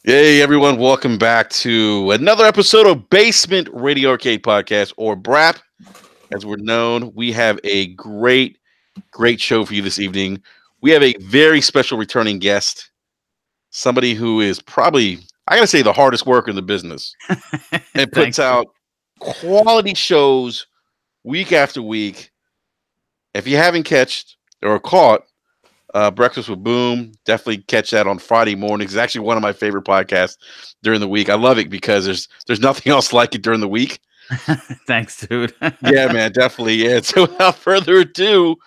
Hey everyone, welcome back to another episode of Basement Radio Arcade Podcast, or BRAP, as we're known. We have a great show for you this evening. We have a very special returning guest, somebody who is probably, I gotta say, the hardest worker in the business, and puts Thanks. out quality shows week after week. If you haven't catched or caught Breakfast with Boom, definitely catch that on Friday mornings. It's actually one of my favorite podcasts during the week. I love it because there's nothing else like it during the week. Thanks, dude. Yeah, man, definitely. Yeah. So without further ado,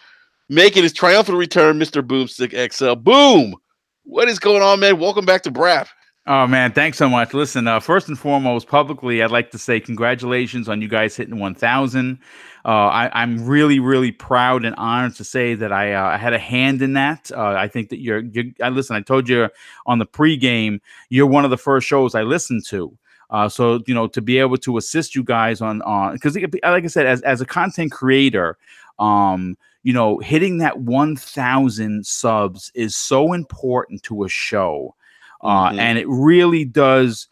making his triumphant return, Mr. Boomstick XL. Boom! What is going on, man? Welcome back to BRAP. Oh man, thanks so much. Listen, first and foremost, publicly, I'd like to say congratulations on you guys hitting 1,000. I'm really proud and honored to say that I had a hand in that. I think that listen. I told you on the pregame, you're one of the first shows I listened to. So to be able to assist you guys on because like I said, as a content creator, hitting that 1,000 subs is so important to a show. And it really does,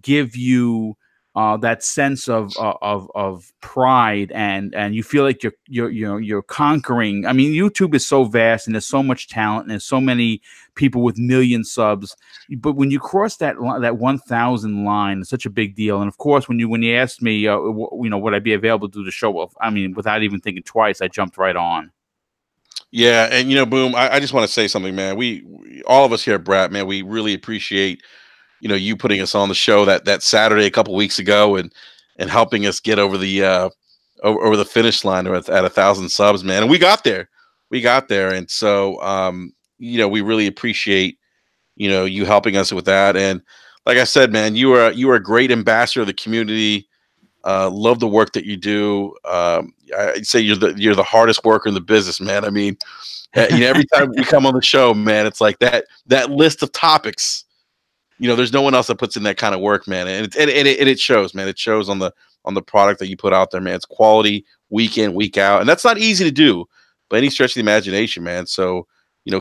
give you that sense of pride, and you feel like you're conquering. I mean, YouTube is so vast, and there's so much talent, and there's so many people with million subs. But when you cross that 1,000 line, it's such a big deal. And of course, when you asked me, would I be available to do the show? Well, I mean, without even thinking twice, I jumped right on. Yeah, and Boom, I just want to say something, man. We all of us here at BRAP, man, we really appreciate you putting us on the show that Saturday a couple weeks ago, and helping us get over the over the finish line at 1,000 subs, man. And we got there, and so we really appreciate you helping us with that. And like I said, man, you are a great ambassador of the community. Love the work that you do. I'd say you're the hardest worker in the business, man. I mean, every time we come on the show, man, it's like that list of topics. There's no one else that puts in that kind of work, man, and it shows, man. It shows on the product that you put out there, man. It's quality week in, week out, and that's not easy to do by any stretch of the imagination, man. So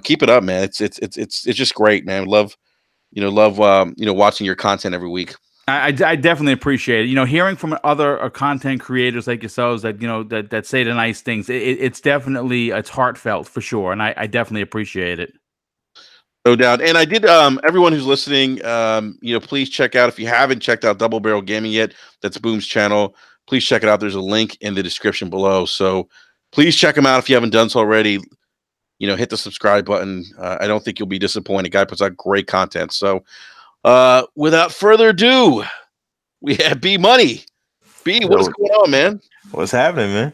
keep it up, man. It's just great, man. Love watching your content every week. I definitely appreciate it. Hearing from other content creators like yourselves that that say the nice things. It's definitely heartfelt for sure, and I definitely appreciate it. No doubt. And I did, everyone who's listening, please check out, if you haven't checked out Double Barrel Gaming yet, that's Boom's channel. Please check it out. There's a link in the description below. So please check him out if you haven't done so already. Hit the subscribe button. I don't think you'll be disappointed. Guy puts out great content. So without further ado, we have B Money. B, what is going on, man? What's happening, man?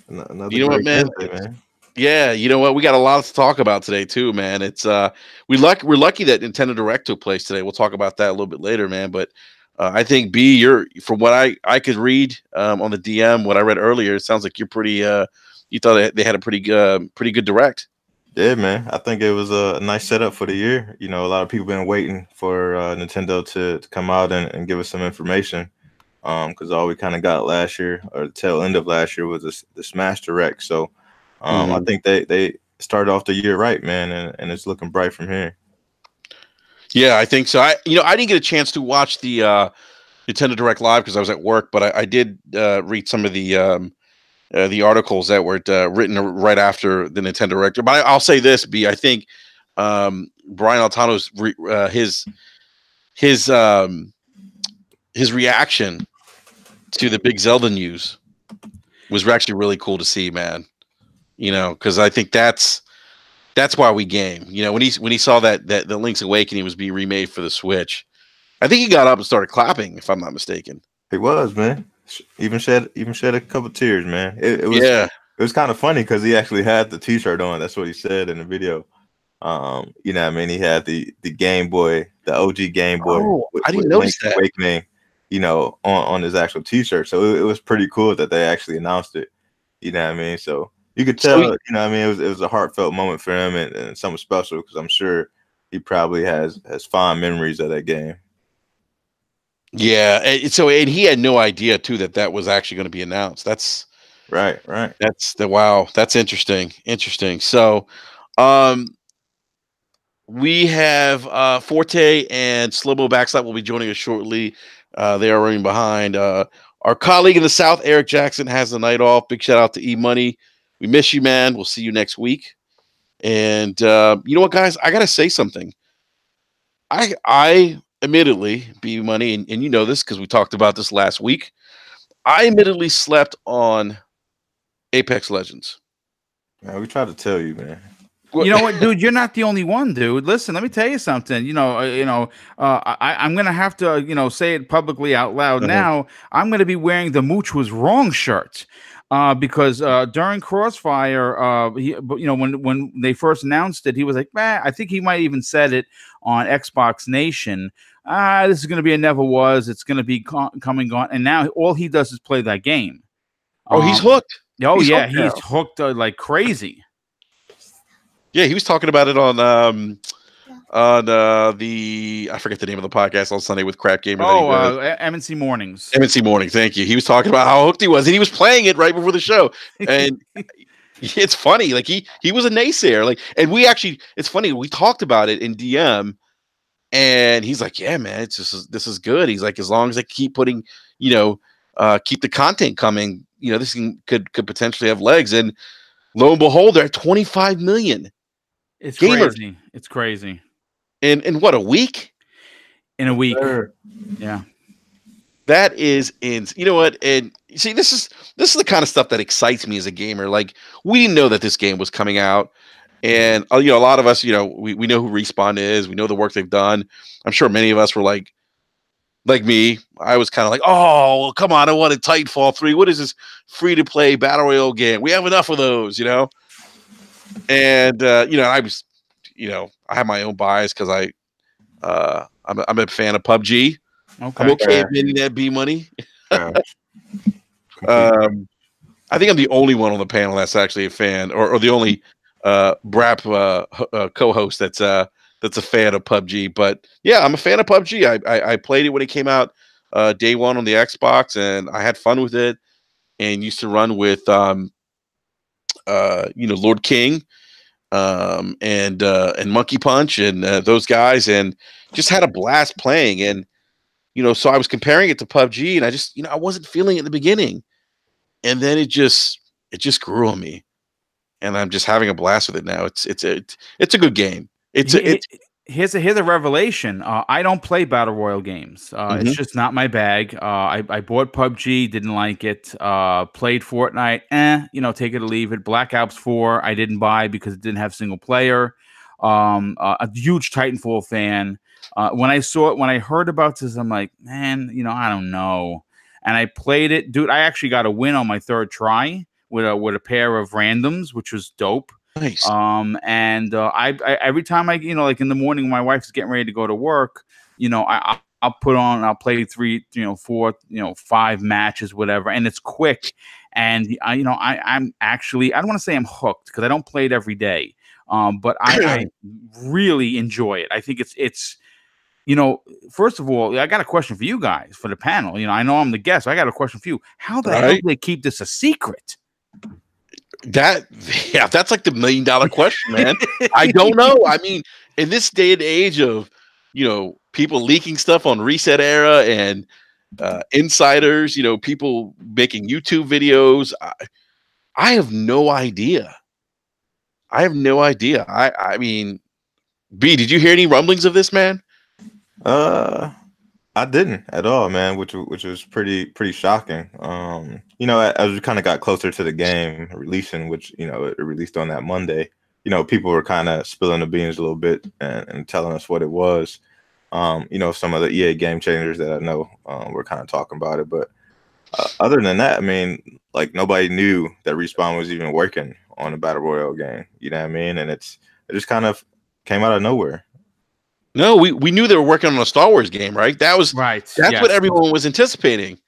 Another what, man? Man. Yeah, you know what? We got a lot to talk about today too, man. It's we're lucky that Nintendo Direct took place today. We'll talk about that a little bit later, man. But I think B, from what I could read on the DM, what I read earlier, it sounds like you're pretty. You thought they had a pretty good Direct. Yeah, man. I think it was a nice setup for the year. A lot of people been waiting for Nintendo to come out and give us some information. Because all we kind of got last year, or the tail end of last year, was the Smash Direct. So. I think they started off the year right, man, and it's looking bright from here. Yeah, I think so. I didn't get a chance to watch the Nintendo Direct live because I was at work, but I did read some of the articles that were written right after the Nintendo Direct. But I'll say this, B, I think Brian Altano's his reaction to the big Zelda news was actually really cool to see, man. Because I think that's why we game. When he saw that the Link's Awakening was being remade for the Switch, I think he got up and started clapping, if I'm not mistaken. He was, man. Even shed a couple tears, man. It was kind of funny because he actually had the T-shirt on. That's what he said in the video. What I mean? He had the Game Boy, the OG Game Boy. Oh, I didn't notice that. Awakening, on his actual T-shirt. So it was pretty cool that they actually announced it. You know what I mean? So. You could tell, it was a heartfelt moment for him and something special because I'm sure he probably has fond memories of that game. Yeah, and he had no idea too that was actually going to be announced. That's right. Wow. That's interesting. So, We have Forte and Slow-Mo Backslap will be joining us shortly. They are running behind. Our colleague in the South, Eric Jackson, has the night off. Big shout out to E Money. We miss you, man. We'll see you next week. And you know what, guys? I gotta say something. I admittedly, B Money, and you know this because we talked about this last week. I admittedly slept on Apex Legends. Man, we tried to tell you, man. You know what, dude? You're not the only one, dude. Listen, let me tell you something. I'm gonna have to, say it publicly out loud now. I'm gonna be wearing the "Mooch was wrong" shirt because during Crossfire, when they first announced it, he was like, "Man," I think he might even said it on Xbox Nation. This is gonna be a never was. It's gonna be coming on, and now all he does is play that game. Oh, he's hooked. Oh he's yeah, hooked he's hooked like crazy. Yeah, he was talking about it on the I forget the name of the podcast on Sunday with Crap Gamer. M&C Mornings. M&C Morning, thank you. He was talking about how hooked he was, and he was playing it right before the show. And it's funny, like he was a naysayer. Like, and we actually, it's funny, we talked about it in DM, and he's like, "Yeah, man, this is good." He's like, as long as I keep putting, keep the content coming, this could potentially have legs. And lo and behold, they're at 25 million. It's gamers. Crazy. It's crazy. In what, a week? In a week. Sure. Yeah. That is you know what? And you see, this is the kind of stuff that excites me as a gamer. Like, we didn't know that this game was coming out. And a lot of us, we know who Respawn is. We know the work they've done. I'm sure many of us were like me. I was kind of like, oh, come on, I wanted Titanfall 3. What is this free-to-play battle royale game? We have enough of those, And I was, I have my own bias because I'm a fan of PUBG. Okay. I'm okay admitting that, B Money. Yeah. I think I'm the only one on the panel that's actually a fan, or the only BRAP co-host that's a fan of PUBG. But yeah, I'm a fan of PUBG. I played it when it came out day one on the Xbox, and I had fun with it. And used to run with Lord King, and Monkey Punch, and those guys, and just had a blast playing. And so I was comparing it to PUBG, and I just I wasn't feeling it in the beginning, and then it just grew on me, and I'm just having a blast with it now. It's a good game. Here's a revelation. I don't play battle royale games. It's just not my bag. I bought PUBG, didn't like it. Played Fortnite, take it or leave it. Black Ops 4, I didn't buy because it didn't have single player. A huge Titanfall fan. When I heard about this, I'm like, man, I don't know. And I played it, dude. I actually got a win on my third try with a pair of randoms, which was dope. Nice. And I every time like in the morning when my wife's getting ready to go to work, I'll play 3, 4, 5 matches, whatever, and it's quick. And I'm actually, I don't want to say I'm hooked because I don't play it every day. But I really enjoy it. I think it's first of all, I got a question for you guys, for the panel. I know I'm the guest. So I got a question for you. How the hell do they keep this a secret? That's like the $1 million question, man. I don't know. I mean, in this day and age of people leaking stuff on Reset Era and insiders, people making YouTube videos, I have no idea. I mean, B, did you hear any rumblings of this, man? I didn't at all, man, which was pretty shocking. As we kind of got closer to the game releasing, which it released on that Monday, people were kind of spilling the beans a little bit and telling us what it was. Some of the EA game changers that I know were kind of talking about it, but other than that, I mean, like, nobody knew that Respawn was even working on a battle royale game. You know what I mean? And it just kind of came out of nowhere. No, we knew they were working on a Star Wars game, right? That's what everyone was anticipating.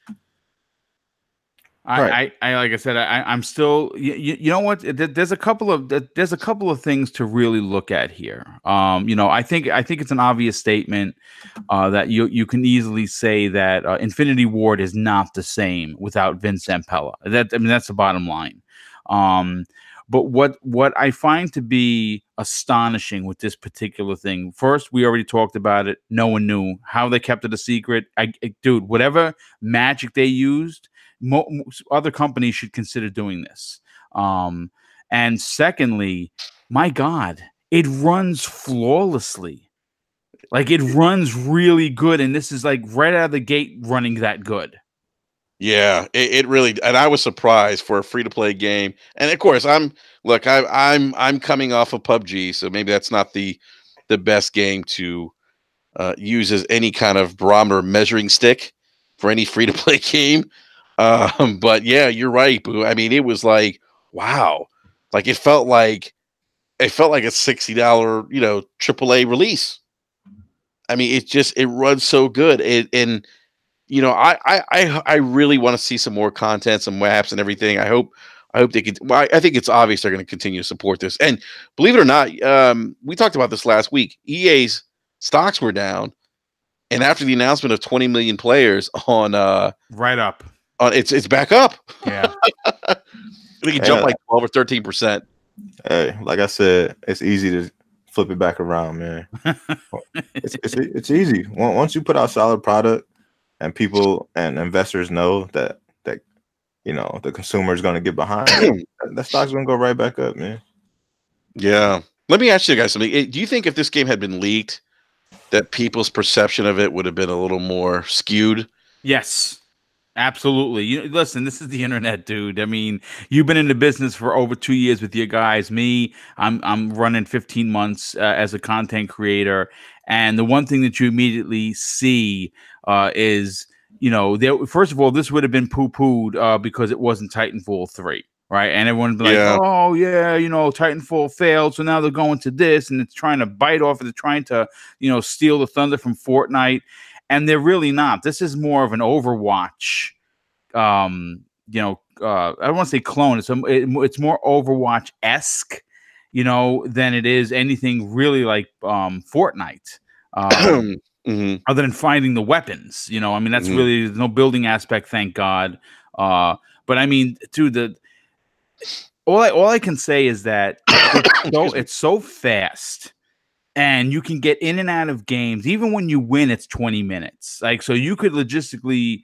I like I said, I'm still. You know what? There's a couple of things to really look at here. I think it's an obvious statement that you can easily say that Infinity Ward is not the same without Vince Zampella. That's the bottom line. But what I find to be astonishing with this particular thing, first, we already talked about it. No one knew how they kept it a secret. Dude, whatever magic they used, other companies should consider doing this. And secondly, my God, it runs flawlessly. Like, it runs really good, and this is like right out of the gate running that good. Yeah, it really, and I was surprised for a free to play game. And of course, I'm coming off of PUBG, so maybe that's not the best game to use as any kind of barometer measuring stick for any free to play game. But yeah, you're right, Boo. I mean, it was like, wow, like it felt like a $60, AAA release. I mean, it runs so good. And I really want to see some more content, some maps, and everything. I hope they could. Well, I think it's obvious they're going to continue to support this. And believe it or not, we talked about this last week. EA's stocks were down, and after the announcement of 20 million players on right up, it's back up. Yeah, I think it jumped like 12 or 13%. Hey, like I said, it's easy to flip it back around, man. it's easy. Once you put out solid product, and people and investors know that the consumer is going to get behind it, that stock's going to go right back up, man. Yeah. Let me ask you guys something. Do you think if this game had been leaked, that people's perception of it would have been a little more skewed? Yes. Absolutely. Listen, this is the internet, dude. I mean, you've been in the business for over 2 years with your guys. Me, I'm running 15 months as a content creator, and the one thing that you immediately see is, first of all, this would have been poo-pooed because it wasn't Titanfall 3. Right. And everyone would be like, oh, yeah, Titanfall failed. So now they're going to this, and it's trying to bite off. It's trying to, steal the thunder from Fortnite. And they're really not. This is more of an Overwatch. I don't want to say clone. It's more Overwatch-esque, than it is anything really like Fortnite. Other than finding the weapons, I mean, that's really, there's no building aspect, thank God. But I mean, dude, all I can say is that it's so fast. And you can get in and out of games. Even when you win, it's 20 minutes. Like, so you could logistically,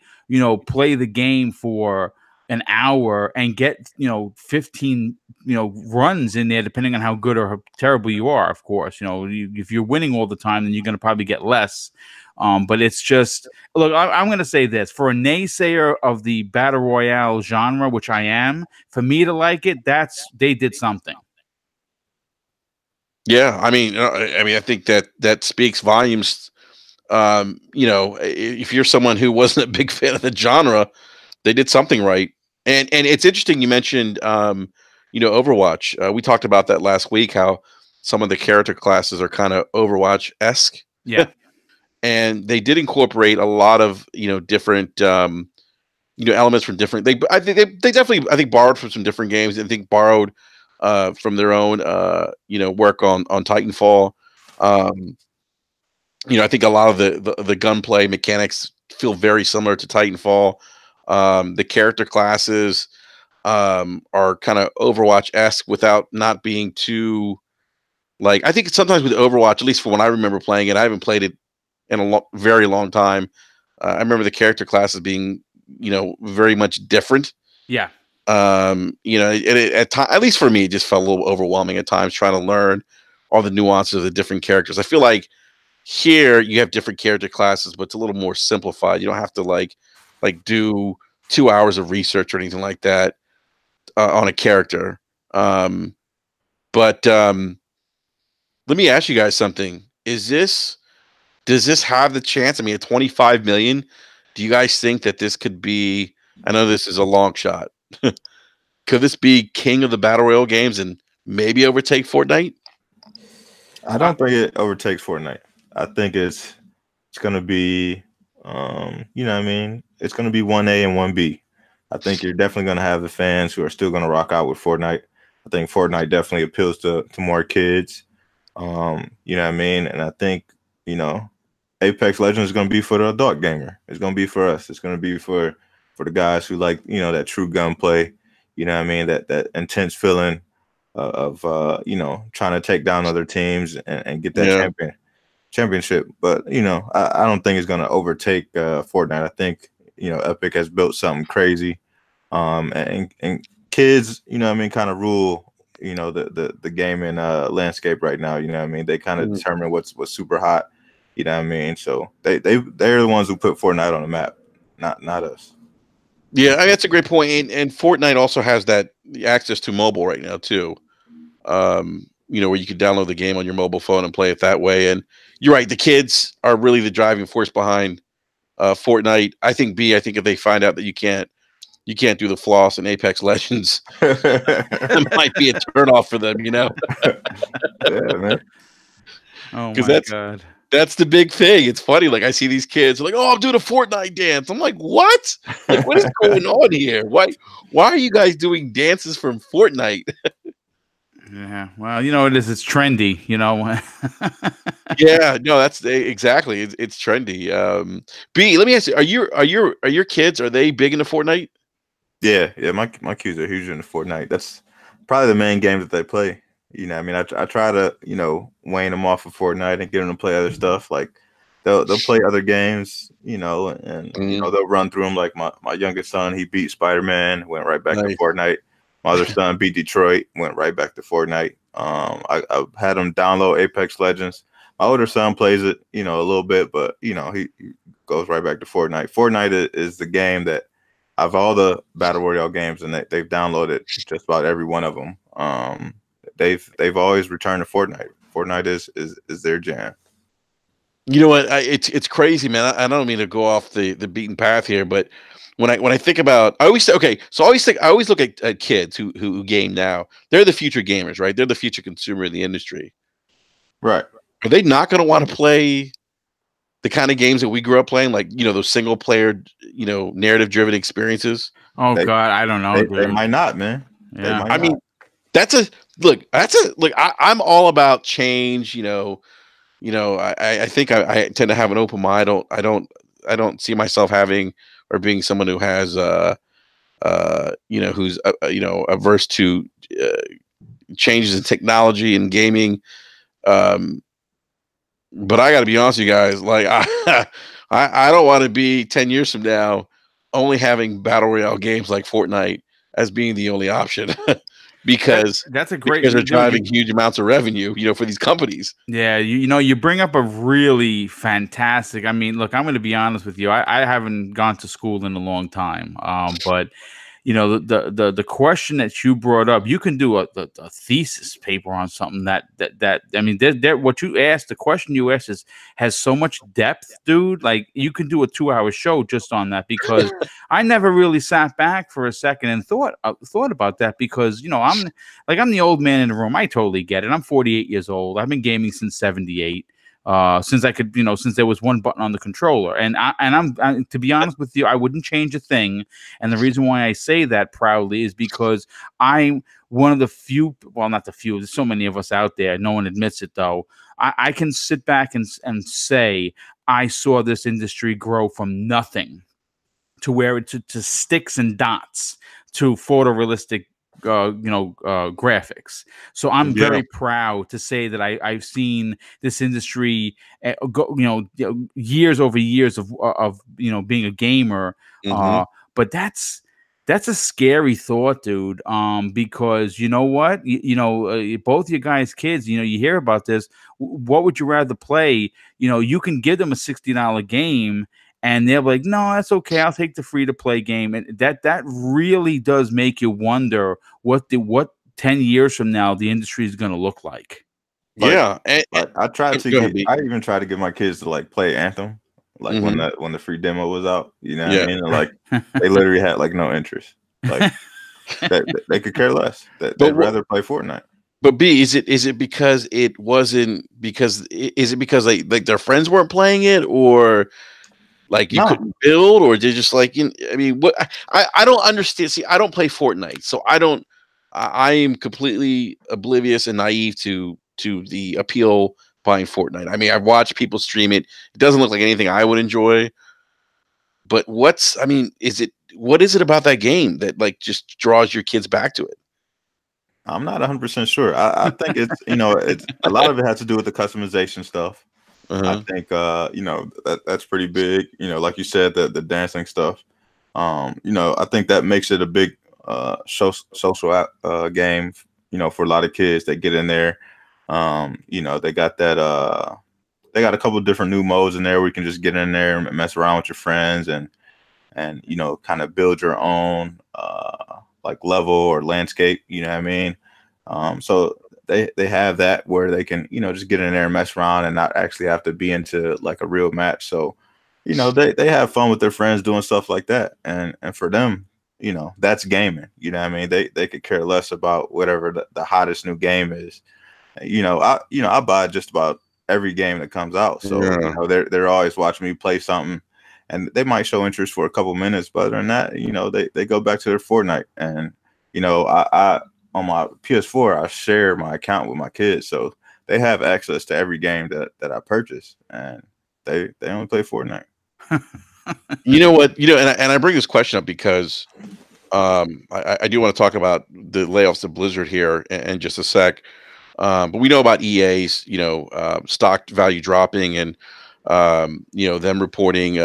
play the game for an hour and get, 15, runs in there, depending on how good or how terrible you are, of course. If you're winning all the time, then you're going to probably get less. But it's just, look, I'm going to say this. For a naysayer of the Battle Royale genre, which I am, for me to like it, they did something. Yeah, I mean, I think that speaks volumes. If you're someone who wasn't a big fan of the genre, they did something right. And it's interesting you mentioned, Overwatch. We talked about that last week. How some of the character classes are kind of Overwatch-esque. Yeah, and they did incorporate a lot of different elements from different. They definitely borrowed from some different games. I think borrowed from their own, work on Titanfall. I think a lot of the gunplay mechanics feel very similar to Titanfall. The character classes are kind of Overwatch-esque without not being too, like, I think sometimes with Overwatch, at least from when I remember playing it, I haven't played it in a very long time. I remember the character classes being, very much different. Yeah. At least for me, it just felt a little overwhelming at times trying to learn all the nuances of the different characters. I feel like here you have different character classes, but it's a little more simplified. You don't have to like do 2 hours of research or anything like that on a character. But let me ask you guys something. Does this have the chance? I mean, at 25 million, do you guys think that this could be, I know this is a long shot. Could this be king of the battle royale games and maybe overtake Fortnite? I don't think it overtakes Fortnite. I think it's going to be, it's going to be 1A and 1B. I think you're definitely going to have the fans who are still going to rock out with Fortnite. I think Fortnite definitely appeals to more kids. And I think, Apex Legends is going to be for the adult gamer. It's going to be for us. It's going to be for the guys who like, that true gunplay, that intense feeling you know, trying to take down other teams and get that Yeah. championship. But you know, I don't think it's gonna overtake Fortnite. I think, you know, Epic has built something crazy. And kids, you know what I mean, kind of rule, you know, the gaming landscape right now. You know what I mean? They kind of Mhm. determine what's super hot. You know what I mean? So they're the ones who put Fortnite on the map, not us. Yeah, I mean, that's a great point. And Fortnite also has that the access to mobile right now too. You know, where you can download the game on your mobile phone and play it that way. And you're right, the kids are really the driving force behind Fortnite. I think I think if they find out that you can't do the floss in Apex Legends, it might be a turnoff for them. You know, Yeah, man. Oh because my God. that's the big thing. It's funny. Like I see these kids like, "Oh, I'm doing a Fortnite dance." I'm like, "What? Like, what is going on here? Why are you guys doing dances from Fortnite?" Yeah. Well, you know it is. It's trendy. You know. Yeah, no, that's exactly. It's trendy. B, let me ask you: are your kids, are they big into Fortnite? Yeah. My kids are huge into Fortnite. That's probably the main game that they play. You know, I mean, I try to, you know, wane them off of Fortnite and get them to play other stuff. Like they'll play other games, you know, and you know Mhm. they'll run through them. Like my youngest son, he beat Spider-Man, went right back to Nice, Fortnite. My other son beat Detroit, went right back to Fortnite. I had him download Apex Legends. My older son plays it, you know, a little bit, but you know he goes right back to Fortnite. Fortnite is the game that, of all the battle royale games, and they've downloaded just about every one of them. They've always returned to Fortnite. Fortnite is their jam. you know what? It's crazy, man. I don't mean to go off the beaten path here, but when I think about, I always say, okay, so I always look at kids who game now. They're the future gamers, right? They're the future consumer of the industry. Right. Are they not going to want to play the kind of games that we grew up playing, like, you know, those single player, you know, narrative driven experiences? Oh They God, I don't know, they dude. might not, man. They Yeah. might I not. mean, that's a look. That's a look. I'm all about change. I think I tend to have an open mind. I don't see myself having or being someone who has who's averse to uh, changes in technology and gaming. Um, but I got to be honest with you guys. Like I don't want to be 10 years from now only having battle royale games like Fortnite as being the only option That because that's a great they're dude. driving huge amounts of revenue, for these companies. Yeah, you know, you bring up a really fantastic. I mean, look, I'm going to be honest with you. I haven't gone to school in a long time, but you know, the question that you brought up, you can do a thesis paper on something that I mean, there what you asked, the question you asked has so much depth, dude. Like you can do a 2 hour show just on that because I never really sat back for a second and thought about that because you know I'm the old man in the room. I totally get it. I'm 48 years old. I've been gaming since 78. Since I could, since there was one button on the controller, and to be honest with you, I wouldn't change a thing. And the reason why I say that proudly is because I'm one of the few, well, not the few. There's so many of us out there. No one admits it though. I can sit back and say I saw this industry grow from nothing to where to sticks and dots to photorealistic graphics. So I'm Yeah. very proud to say that I've seen this industry go, years over years of being a gamer. Hmm. uh but that's a scary thought, dude. Because you know what, both your guys' kids, you hear about this. What would you rather play? You can give them a $60 game and they're like, no, that's okay. I'll take the free to play game. And that really does make you wonder what 10 years from now the industry is going to look like. Like Yeah. like I tried to Go ahead, get B. I even tried to get my kids to like play Anthem, like when Hmm. the free demo was out. You know what I Yeah. mean? And like they literally had like no interest. Like they could care less. That But they'd what? rather play Fortnite. But B, is it because it wasn't because is it because like their friends weren't playing it, or like you No. couldn't build, or they're just like, I mean, what? I don't understand. See, I don't play Fortnite, so I don't. I am completely oblivious and naive to the appeal behind Fortnite. I mean, I've watched people stream it. It doesn't look like anything I would enjoy. But what is it about that game that like just draws your kids back to it? I'm not 100% sure. I think it's it's a lot of it has to do with the customization stuff. I Uh-huh. think that's pretty big. Like you said, the dancing stuff. I think that makes it a big social game. For a lot of kids that get in there. They got that. They got a couple of different new modes in there where you can just get in there and mess around with your friends and kind of build your own like level or landscape. You know what I mean? So they have that where they can just get in there and mess around and not actually have to be into like a real match. So they have fun with their friends doing stuff like that, and for them, that's gaming. You know what I mean? They could care less about whatever the hottest new game is. I buy just about every game that comes out. So Yeah. they're always watching me play something, and they might show interest for a couple minutes, but other than that, they go back to their Fortnite. And I on my PS4 I share my account with my kids, so they have access to every game that I purchase, and they only play Fortnite. You know what? And I bring this question up because I do want to talk about the layoffs of Blizzard here in just a sec. But we know about EA's, stock value dropping and, them reporting,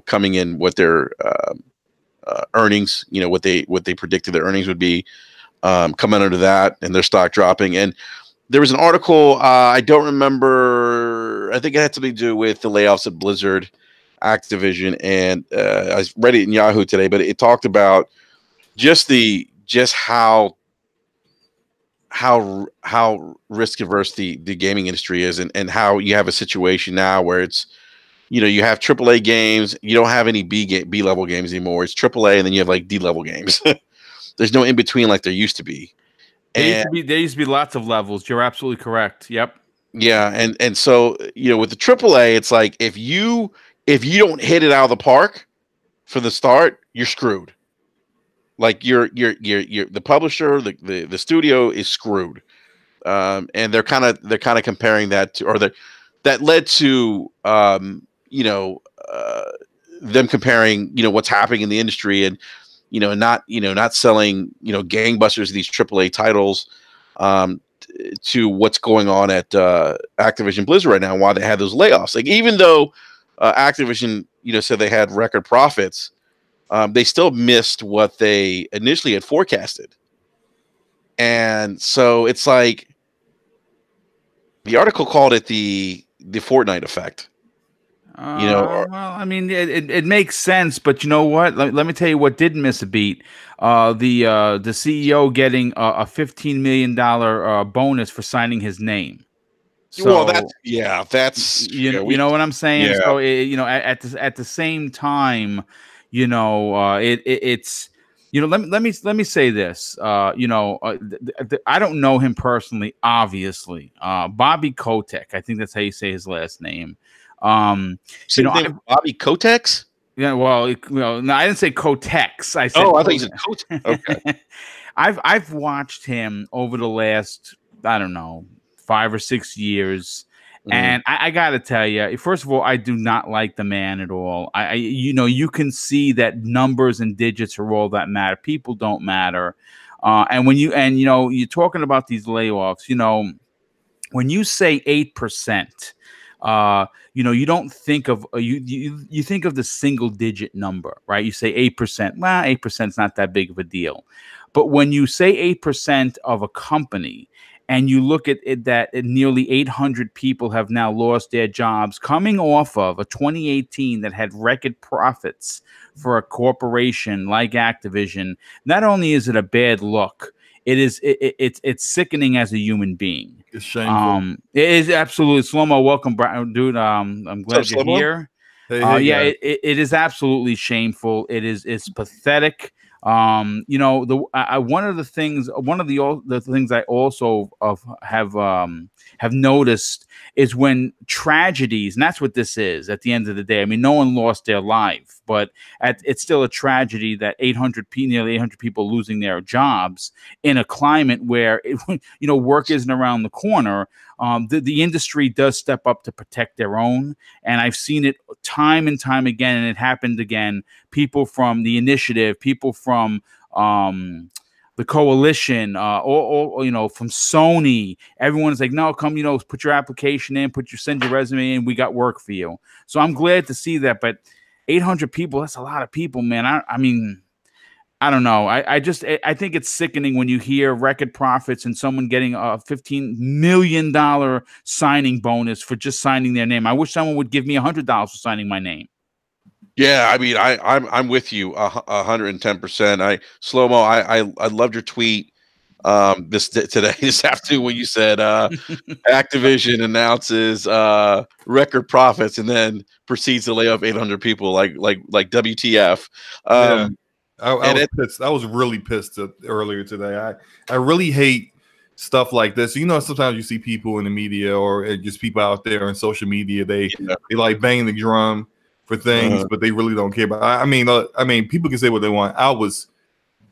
coming in what their earnings, what they predicted their earnings would be, coming under that and their stock dropping. And there was an article, I don't remember, I think it had something to do with the layoffs at Blizzard, Activision, and I read it in Yahoo today, but it talked about just how risk averse the gaming industry is, and how you have a situation now where it's you have AAA games, you don't have any B level games anymore. It's AAA, and then you have like D level games. There's no in between like there used to be. And There used to be lots of levels. You're absolutely correct. Yep. yeah, and so with the AAA, it's like if you don't hit it out of the park for the start, you're screwed. Like you're the publisher, the studio is screwed. And they're kind of comparing that to, or that led to them comparing what's happening in the industry, and not selling gangbusters of these AAA titles, to what's going on at Activision Blizzard right now, and why they had those layoffs. Like, even though Activision said they had record profits, they still missed what they initially had forecasted. And so it's like, the article called it the Fortnite effect. Well, I mean, it makes sense, but you know what? Let me tell you what didn't miss a beat. The CEO getting a $15 million bonus for signing his name. Well, So you we know what I'm saying. yeah. So at the same time, it's let me say this. I don't know him personally, obviously. Bobby Kotick, I think that's how you say his last name. Same thing with Bobby Kotex. Yeah, well, no, I didn't say Kotex. I said Oh, I thought you said Kotex. Okay. I've watched him over the last, I don't know, 5 or 6 years, and I got to tell you, first of all, I do not like the man at all. You can see that numbers and digits are all that matter. People don't matter, and you're talking about these layoffs. When you say 8%, you don't think of you think of the single digit number, right? You say 8%. Well, 8% is not that big of a deal. But when you say 8% of a company, and you look at it, that nearly 800 people have now lost their jobs, coming off of a 2018 that had record profits for a corporation like Activision, not only is it a bad look, it's sickening as a human being. It's shameful. It is absolutely. Slow-mo, welcome, dude. I'm glad you're here. Hey, Yeah, guys. it is absolutely shameful. It's pathetic. One of the things I also have noticed is when tragedies, and that's what this is at the end of the day. I mean, no one lost their life, but it's still a tragedy that nearly 800 people losing their jobs in a climate where work isn't around the corner. The industry does step up to protect their own, and I've seen it time and time again, and it happened again. People from the initiative, people from the coalition, or from Sony, everyone's like, no, come, put your application in, send your resume in. We got work for you. So I'm glad to see that. But 800 people, that's a lot of people, man. I mean, I don't know. I think it's sickening when you hear record profits and someone getting a $15 million signing bonus for just signing their name. I wish someone would give me $100 for signing my name. Yeah, I mean, I'm with you 110%. Slow mo. I loved your tweet today this afternoon when you said Activision announces record profits and then proceeds to lay off 800 people, like WTF. Yeah. I and was pissed. I was really pissed earlier today. I really hate stuff like this. Sometimes you see people in the media or just people out there on social media. They like bang the drum for things, but they really don't care about. I mean, people can say what they want.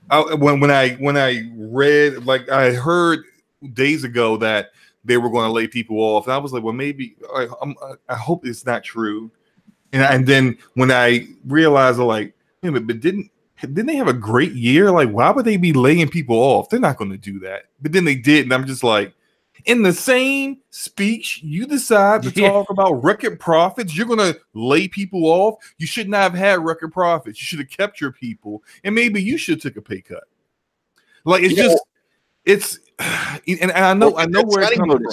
When I read, like, I heard days ago that they were going to lay people off, and I was like, well, maybe I hope it's not true. And then when I realized, like, but didn't they have a great year? Like, why would they be laying people off? They're not going to do that. But then they did, and I'm just like, in the same speech, you decide to talk about record profits. You're going to lay people off. You should not have had record profits. You should have kept your people, and maybe you should have took a pay cut. Like, and I know where it's coming from.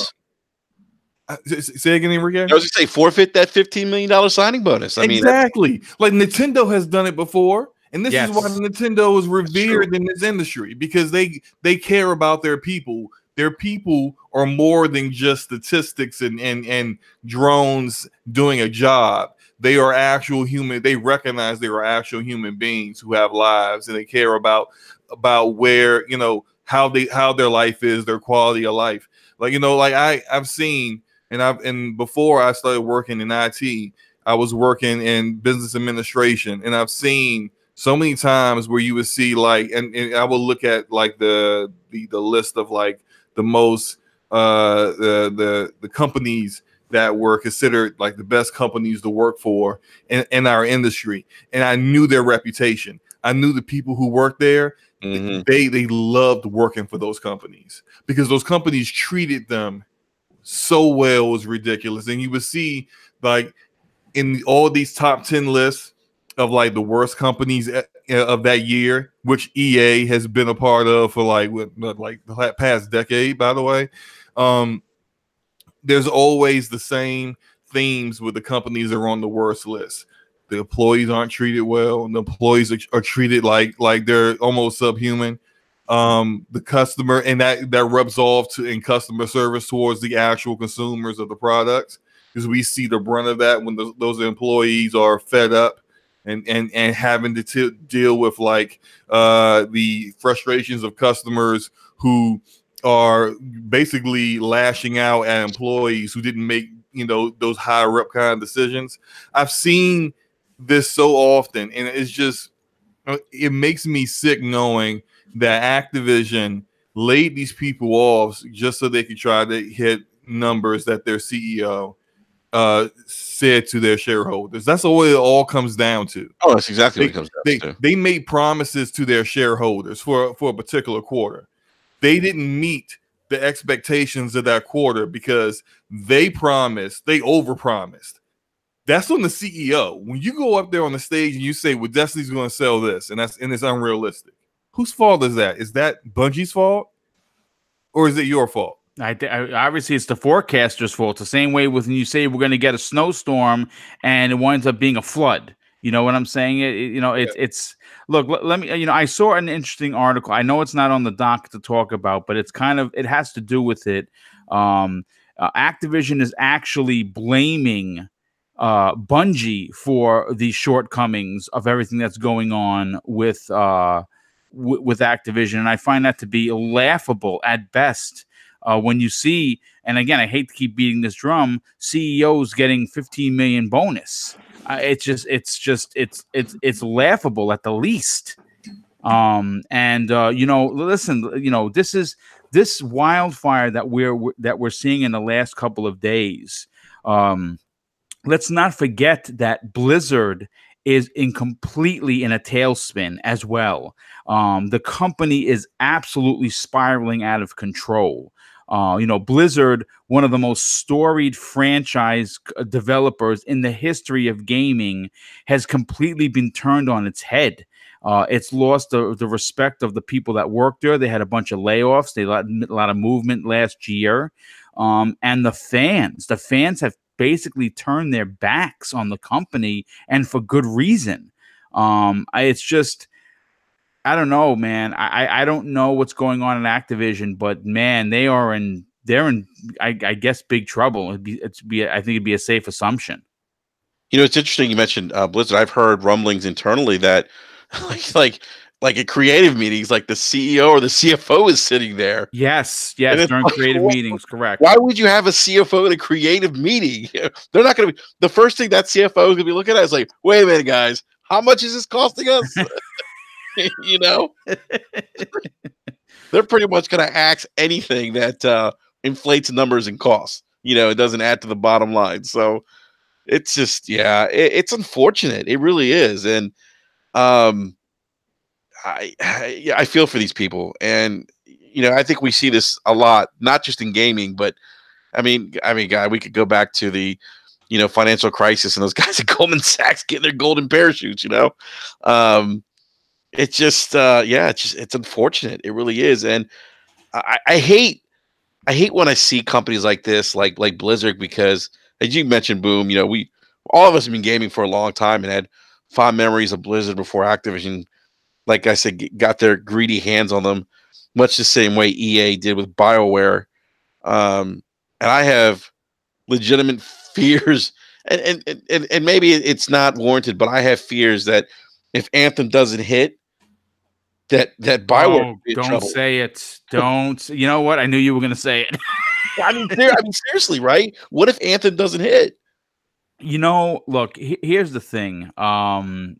Say again, Enrique. I was going to say forfeit that $15 million signing bonus. I mean, exactly. Like Nintendo has done it before. And this is why Nintendo is revered in this industry, because they care about their people. Their people are more than just statistics and drones doing a job. They are actual human. They recognize they are actual human beings who have lives, and they care about where, how their life is, their quality of life. Like, like I've seen, and before I started working in IT, I was working in business administration, and I've seen so many times where you would see, like, and I will look at, like, the list of, like, the most the companies that were considered, like, the best companies to work for in our industry, and I knew their reputation. I knew the people who worked there. They loved working for those companies because those companies treated them so well. It was ridiculous. And you would see, like, in all these top 10 lists of, like, the worst companies of that year, which EA has been a part of for like the past decade, by the way. There's always the same themes with the companies that are on the worst list. The employees aren't treated well, and the employees are treated like they're almost subhuman. The customer, and that rubs off in customer service towards the actual consumers of the products, because we see the brunt of that when those employees are fed up and having to deal with, like, the frustrations of customers who are basically lashing out at employees who didn't make, those higher up kind of decisions. I've seen this so often, and it's just, it makes me sick knowing that Activision laid these people off just so they could try to hit numbers that their CEO said to their shareholders. That's what it all comes down to. Oh, that's exactly what it comes down to. They made promises to their shareholders for a particular quarter. They didn't meet the expectations of that quarter because they overpromised. That's on the CEO. When you go up there on the stage and you say, well, Destiny's going to sell this, and it's unrealistic. Whose fault is that? Is that Bungie's fault? Or is it your fault? Obviously, it's the forecaster's fault. It's the same way with when you say we're going to get a snowstorm and it winds up being a flood. You know what I'm saying? It's look. Let me. I saw an interesting article. I know it's not on the doc to talk about, but it has to do with it. Activision is actually blaming Bungie for the shortcomings of everything that's going on with Activision, and I find that to be laughable at best. When you see, and again, I hate to keep beating this drum, CEOs getting 15 million bonus. It's laughable at the least. Listen, this wildfire that we're seeing in the last couple of days. Let's not forget that Blizzard is completely in a tailspin as well. The company is absolutely spiraling out of control. Blizzard, one of the most storied franchise developers in the history of gaming, has completely been turned on its head. It's lost the respect of the people that work there. They had a bunch of layoffs. They had a lot of movement last year. And the fans have basically turned their backs on the company, and for good reason. It's just, I don't know, man. I don't know what's going on in Activision, but man, they're in I guess big trouble. I think it'd be a safe assumption. It's interesting you mentioned Blizzard. I've heard rumblings internally that like at creative meetings, like the CEO or the CFO is sitting there. Yes, during creative meetings, correct. Why would you have a CFO in a creative meeting? They're not going to be, the first thing that CFO is going to be looking at is like, wait a minute, guys, how much is this costing us? They're pretty much going to axe anything that inflates numbers and costs. It doesn't add to the bottom line. So it's just, it's unfortunate. It really is. And I feel for these people. And, I think we see this a lot, not just in gaming, but I mean, God, we could go back to the, financial crisis and those guys at Goldman Sachs getting their golden parachutes, It's just, it's unfortunate. It really is. And I hate when I see companies like this, like Blizzard, because as you mentioned, Boom, we, all of us have been gaming for a long time and had fond memories of Blizzard before Activision, like I said, got their greedy hands on them, much the same way EA did with BioWare. And I have legitimate fears, and maybe it's not warranted, but I have fears that if Anthem doesn't hit, that BioWare. Don't say it. Don't. You know what? I knew you were going to say it. I mean, seriously, right? What if Anthem doesn't hit? Look, here's the thing.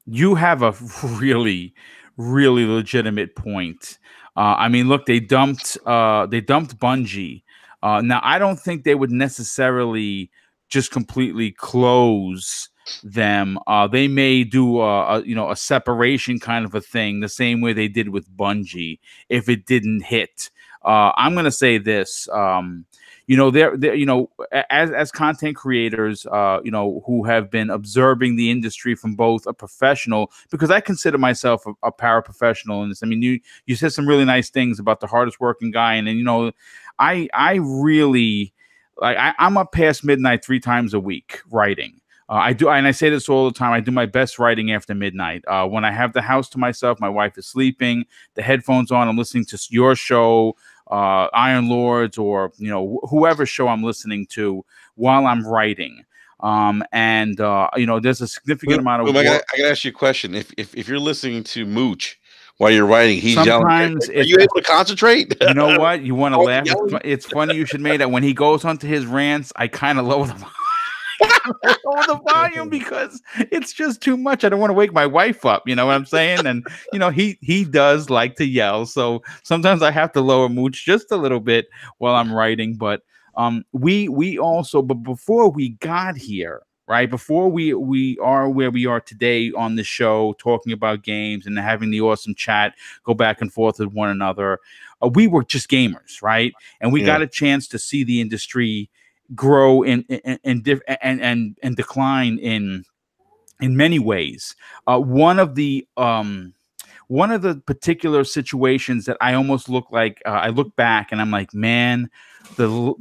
You have a really, really legitimate point. Look, they dumped Bungie. Now, I don't think they would necessarily just completely close them. They may do a separation kind of a thing, the same way they did with Bungie if it didn't hit. I'm going to say this. As content creators, who have been observing the industry from both a professional, because I consider myself a paraprofessional in this. I mean, you said some really nice things about the hardest working guy, and I really, I'm up past midnight 3 times a week writing. I do, and I say this all the time. I do my best writing after midnight. When I have the house to myself, my wife is sleeping, the headphones on, I'm listening to your show, Iron Lords, or whoever show I'm listening to while I'm writing. There's a significant amount of. I gotta ask you a question. If you're listening to Mooch while you're writing, he's sometimes yelling. Are you able to concentrate? You know what? You want to laugh? It's funny you should make that. When he goes onto his rants, I kind of lower the volume because it's just too much. I don't want to wake my wife up. You know what I'm saying? And he does like to yell, so sometimes I have to lower Mooch just a little bit while I'm writing. But we also, but before we got here, right before we are where we are today on the show, talking about games and having the awesome chat, go back and forth with one another, we were just gamers, right? And we got a chance to see the industry grow and decline in many ways. One of the particular situations that I almost look like, I look back and I'm like, man, the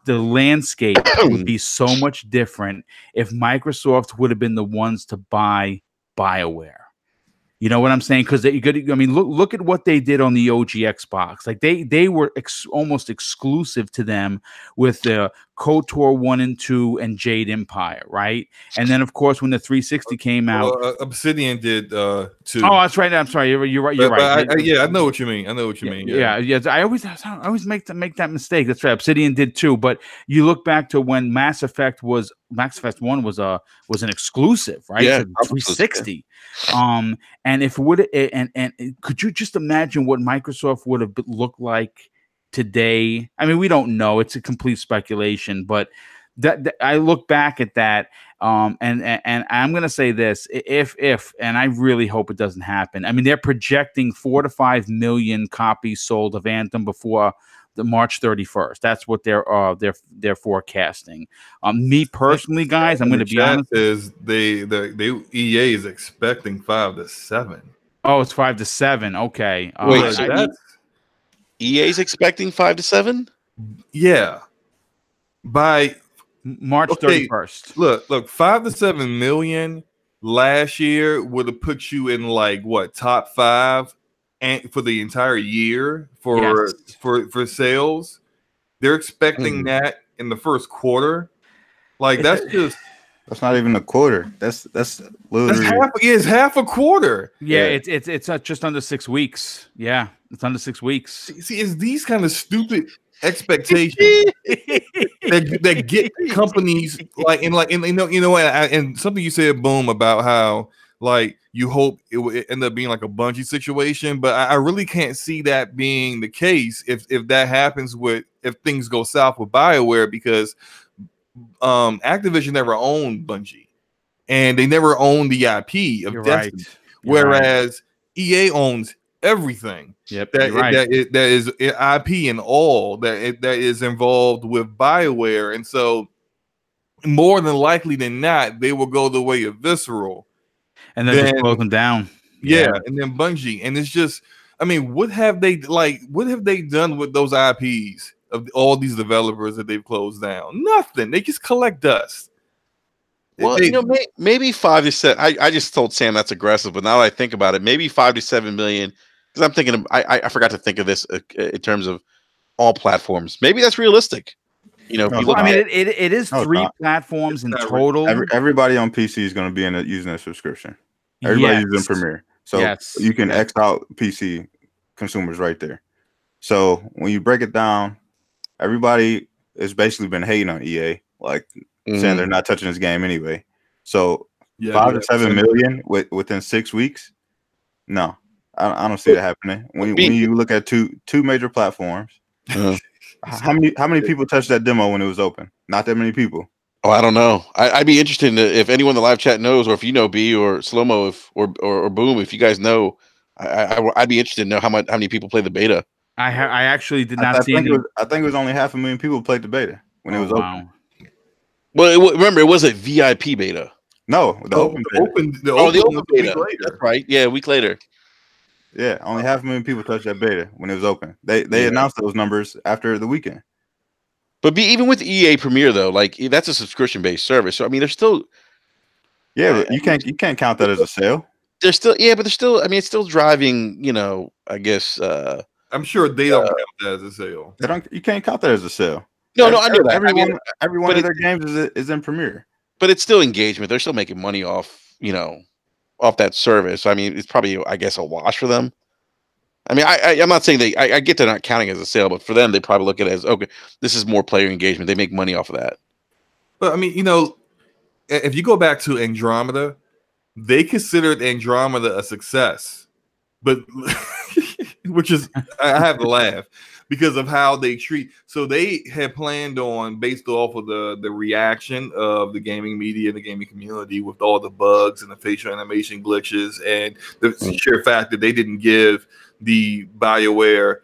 landscape would be so much different if Microsoft would have been the ones to buy BioWare. You know what I'm saying? Because look at what they did on the OG Xbox. Like they were almost exclusive to them with the KOTOR 1 and 2 and Jade Empire, right? And then, of course, when the 360 came out, Obsidian did too. Oh, that's right. I'm sorry. You're right. You're right. I know what you mean. Yeah. I always make that mistake. That's right. Obsidian did too. But you look back to when Mass Effect 1 was an exclusive, right? Yeah, 360. And if it would, and could you just imagine what Microsoft would have looked like today? I mean, we don't know. It's a complete speculation, but that I look back at that, and I'm going to say this: if and I really hope it doesn't happen. I mean, they're projecting 4 to 5 million copies sold of Anthem before the March 31st. That's what they're forecasting. Me personally, guys, I'm going to be honest. Is they EA is expecting 5 to 7. Oh, it's 5 to 7. Okay. Wait, so EA's expecting 5 to 7? Yeah. By March 31st. Look, 5 to 7 million last year would have put you in like what, top 5 and for the entire year for sales. They're expecting that in the first quarter. Like that's not even a quarter. That's literally it's half a quarter. Yeah, it's just under 6 weeks. Yeah, it's under 6 weeks. See, it's these kind of stupid expectations that get companies and something you said, Boom, about how like you hope it would end up being like a Bungie situation, but I really can't see that being the case if that happens if things go south with BioWare, because Activision never owned Bungie and they never owned the IP of Destiny, whereas EA owns everything. Yep, that is IP and all that is involved with BioWare, and so more than likely than not, they will go the way of Visceral, and then just close them down. Yeah, and then Bungie, and it's just, I mean, what have they done with those IPs of all these developers that they've closed down? Nothing. They just collect dust. Well, maybe 5 to 7. I just told Sam that's aggressive, but now that I think about it, maybe 5 to 7 million. Because I'm thinking, I forgot to think of this in terms of all platforms. Maybe that's realistic. If you look, it is 3 platforms in total. Everybody on PC is going to be using a subscription. Everybody using Premiere, so you can X out PC consumers right there. So when you break it down, everybody has basically been hating on EA, like saying they're not touching this game anyway. So 5 to 7 million within 6 weeks, no. I don't see that happening. When you look at two major platforms, how many people touched that demo when it was open? Not that many people. Oh, I don't know. I'd be interested if anyone in the live chat knows, or if you know B or Slow-Mo, or Boom, if you guys know, I'd be interested to know how many people played the beta. I actually did not see. I think it was only 500,000 people played the beta when it was open. Well, remember, it was a VIP beta. No, the open beta. That's right. Yeah, a week later. Yeah, only 500,000 people touched that beta when it was open. They announced those numbers after the weekend. But even with EA Premier though, like that's a subscription based service. So I mean, there's still but you can't count that as a sale. There's still but there's still, I mean, it's still driving. I guess I'm sure they don't count that as a sale. You can't count that as a sale. No, I know that. Every one of their games is in Premiere. But it's still engagement. They're still making money off off that service. I mean, it's probably, I guess, a wash for them. I mean, I'm not saying I get they're not counting as a sale, but for them, they probably look at it as, okay, this is more player engagement. They make money off of that. But I mean, if you go back to Andromeda, they considered Andromeda a success, but which is, I have to laugh because of how they treat. So they had planned on, based off of the reaction of the gaming media and the gaming community with all the bugs and the facial animation glitches and the sheer fact that they didn't give the BioWare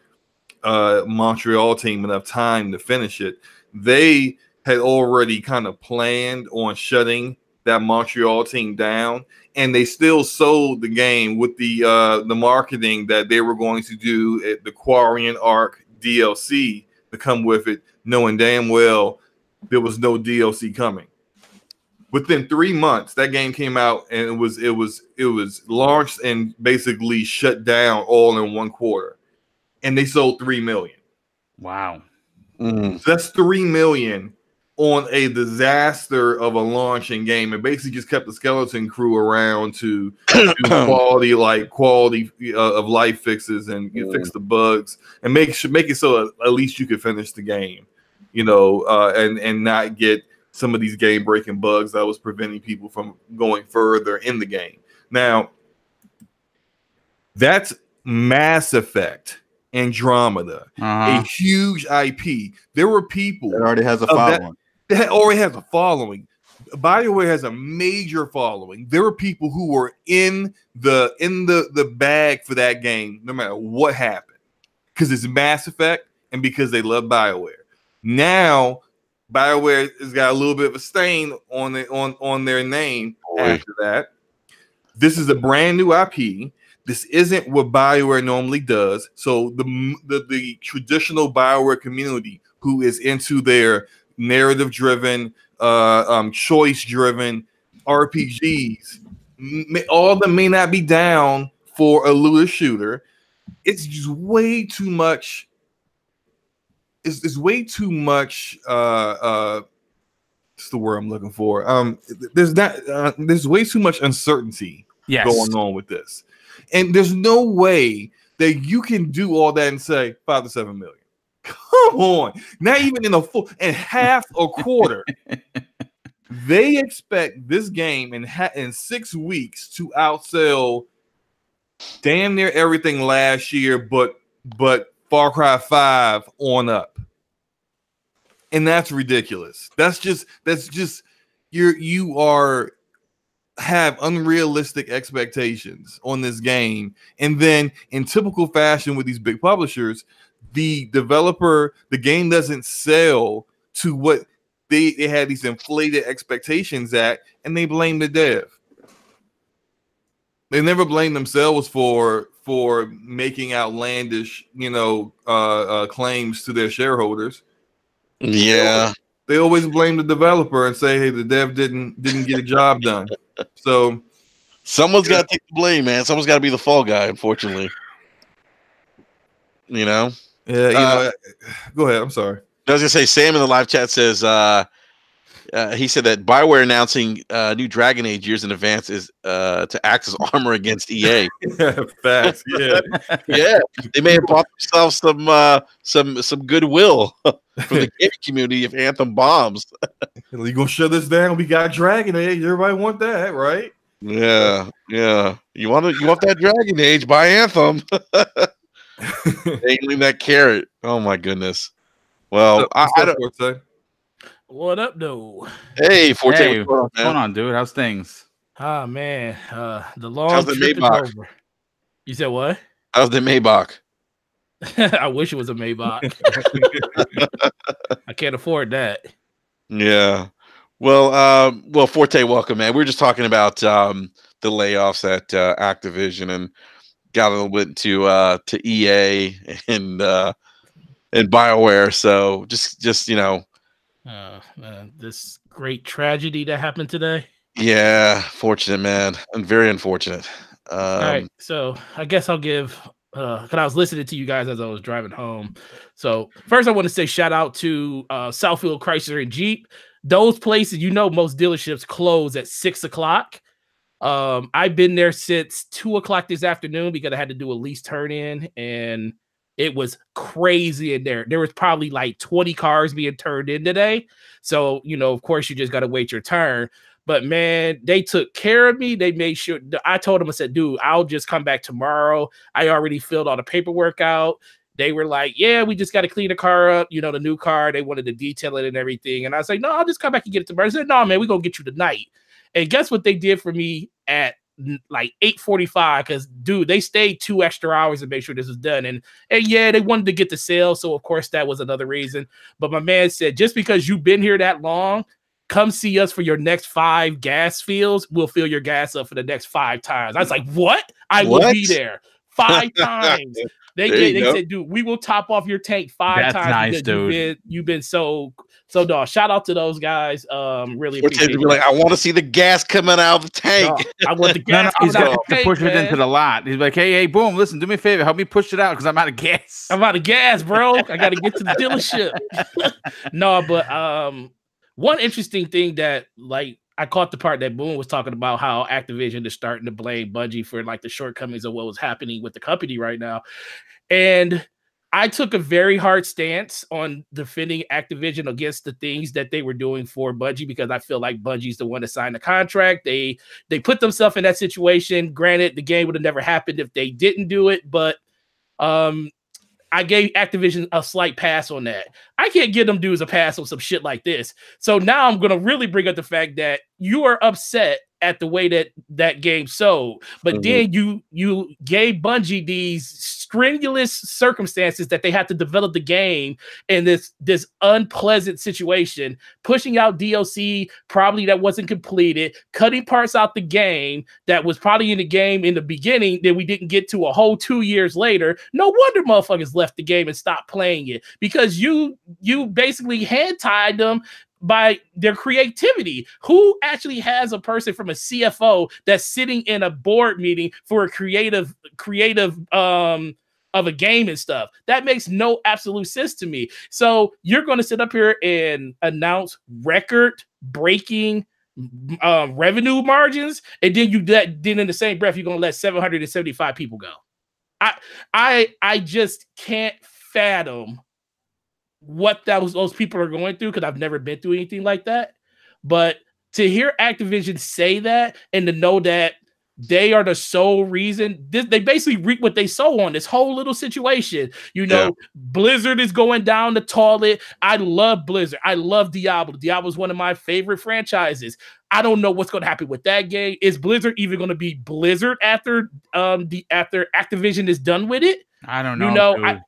Montreal team enough time to finish it. They had already kind of planned on shutting that Montreal team down, and they still sold the game with the marketing that they were going to do at the Quarian Arc DLC to come with it, knowing damn well there was no DLC coming. Within 3 months, that game came out and it was launched and basically shut down all in 1 quarter, and they sold 3 million. Wow, so that's 3 million on a disaster of a launching game, and basically just kept the skeleton crew around to do quality of life fixes and fix the bugs and make it so at least you could finish the game, and not get some of these game-breaking bugs that was preventing people from going further in the game. Now, that's Mass Effect Andromeda, a huge IP. There were people that already has a following. that already has a following. BioWare has a major following. There were people who were in the bag for that game, no matter what happened, because it's Mass Effect and because they love BioWare. Now, BioWare has got a little bit of a stain on their name. After that, this is a brand new IP. This isn't what BioWare normally does. So the traditional BioWare community, who is into their narrative-driven, choice-driven RPGs, all of them may not be down for a looter shooter. It's just way too much. It's way too much. What's the word I'm looking for? There's way too much uncertainty going on with this, and there's no way that you can do all that and say 5 to 7 million. Come on, not even in a full and half a quarter. They expect this game in 6 weeks to outsell damn near everything last year, but Far Cry 5 on up. And that's ridiculous. That's just you have unrealistic expectations on this game. And then in typical fashion with these big publishers, the game doesn't sell to what they had these inflated expectations at, and they blame the dev. They never blame themselves for making outlandish, claims to their shareholders. Yeah, they always blame the developer and say, "Hey, the dev didn't get a job done." So someone's got to take the blame, man. Someone's got to be the fall guy, unfortunately. Yeah. Go ahead. I'm sorry. I was gonna say, Sam in the live chat says he said that BioWare announcing new Dragon Age years in advance is to act as armor against EA. Facts, yeah. Yeah, they may have bought themselves some goodwill from the gaming community if Anthem bombs. You gonna shut this down? We got Dragon Age. Everybody want that, right? Yeah. You want that Dragon Age? Buy Anthem. Dangling that carrot. Oh my goodness. Well, I don't say. What up, though? Hey, Forte, hey, what's going on, dude? How's things? Ah, man, the long How's the trip is Maybach? over. You said what? How's the Maybach? I wish it was a Maybach. I can't afford that. Yeah. Well, Forte, welcome, man. We were just talking about the layoffs at Activision and got a little bit to EA and BioWare. So just this great tragedy that happened today. Yeah, fortunate, man, and very unfortunate. All right, so I guess I'll give because I was listening to you guys as I was driving home. So first, I want to say shout out to Southfield Chrysler and Jeep. Those places, most dealerships close at 6 o'clock. I've been there since 2 o'clock this afternoon because I had to do a lease turn in, and it was crazy in there. There was probably like 20 cars being turned in today. So, of course, you just got to wait your turn. But, man, they took care of me. They made sure. I told them, I said, dude, I'll just come back tomorrow. I already filled all the paperwork out. They were like, yeah, we just got to clean the car up, the new car. They wanted to detail it and everything. And I was like, no, I'll just come back and get it tomorrow. I said, no, man, we're going to get you tonight. And guess what they did for me at like 8:45? Because, dude, they stayed 2 extra hours to make sure this was done. And yeah, they wanted to get the sale. So, of course, that was another reason. But my man said, just because you've been here that long, come see us for your next 5 gas fills. We'll fill your gas up for the next 5 times. I was like, what? I will be there 5 times. They said, dude, we will top off your tank 5 times. That's nice, dude. You've been so dog. Shout out to those guys. Really appreciate it. Like, I want to see the gas coming out of the tank. I want the gas. He's got to push it into the lot. He's like, hey, boom, listen, do me a favor, help me push it out because I'm out of gas. I'm out of gas, bro. I got to get to the dealership. No, but one interesting thing that I caught the part that Boone was talking about how Activision is starting to blame Bungie for the shortcomings of what was happening with the company right now. And I took a very hard stance on defending Activision against the things that they were doing for Bungie because I feel like Bungie's the one that signed the contract. They put themselves in that situation. Granted, the game would have never happened if they didn't do it, but I gave Activision a slight pass on that. I can't give them dudes a pass on some shit like this. So now I'm going to really bring up the fact that you are upset at the way that game sold, but then you gave Bungie these strenuous circumstances that they had to develop the game in this unpleasant situation, pushing out DLC probably that wasn't completed, cutting parts out the game that was probably in the game in the beginning that we didn't get to a whole 2 years later. No wonder motherfuckers left the game and stopped playing it, because you basically hand tied them by their creativity. Who actually has a person from a CFO that's sitting in a board meeting for a creative of a game and stuff? That makes no absolute sense to me. So you're going to sit up here and announce record breaking revenue margins, and then in the same breath you're going to let 775 people go. I just can't fathom what those people are going through, because I've never been through anything like that. But to hear Activision say that, and to know that they are the sole reason, they basically reap what they sow on this whole little situation. Blizzard is going down the toilet. I love Blizzard. I love Diablo. Diablo is one of my favorite franchises. I don't know what's going to happen with that game. Is Blizzard even going to be Blizzard after Activision is done with it? I don't know.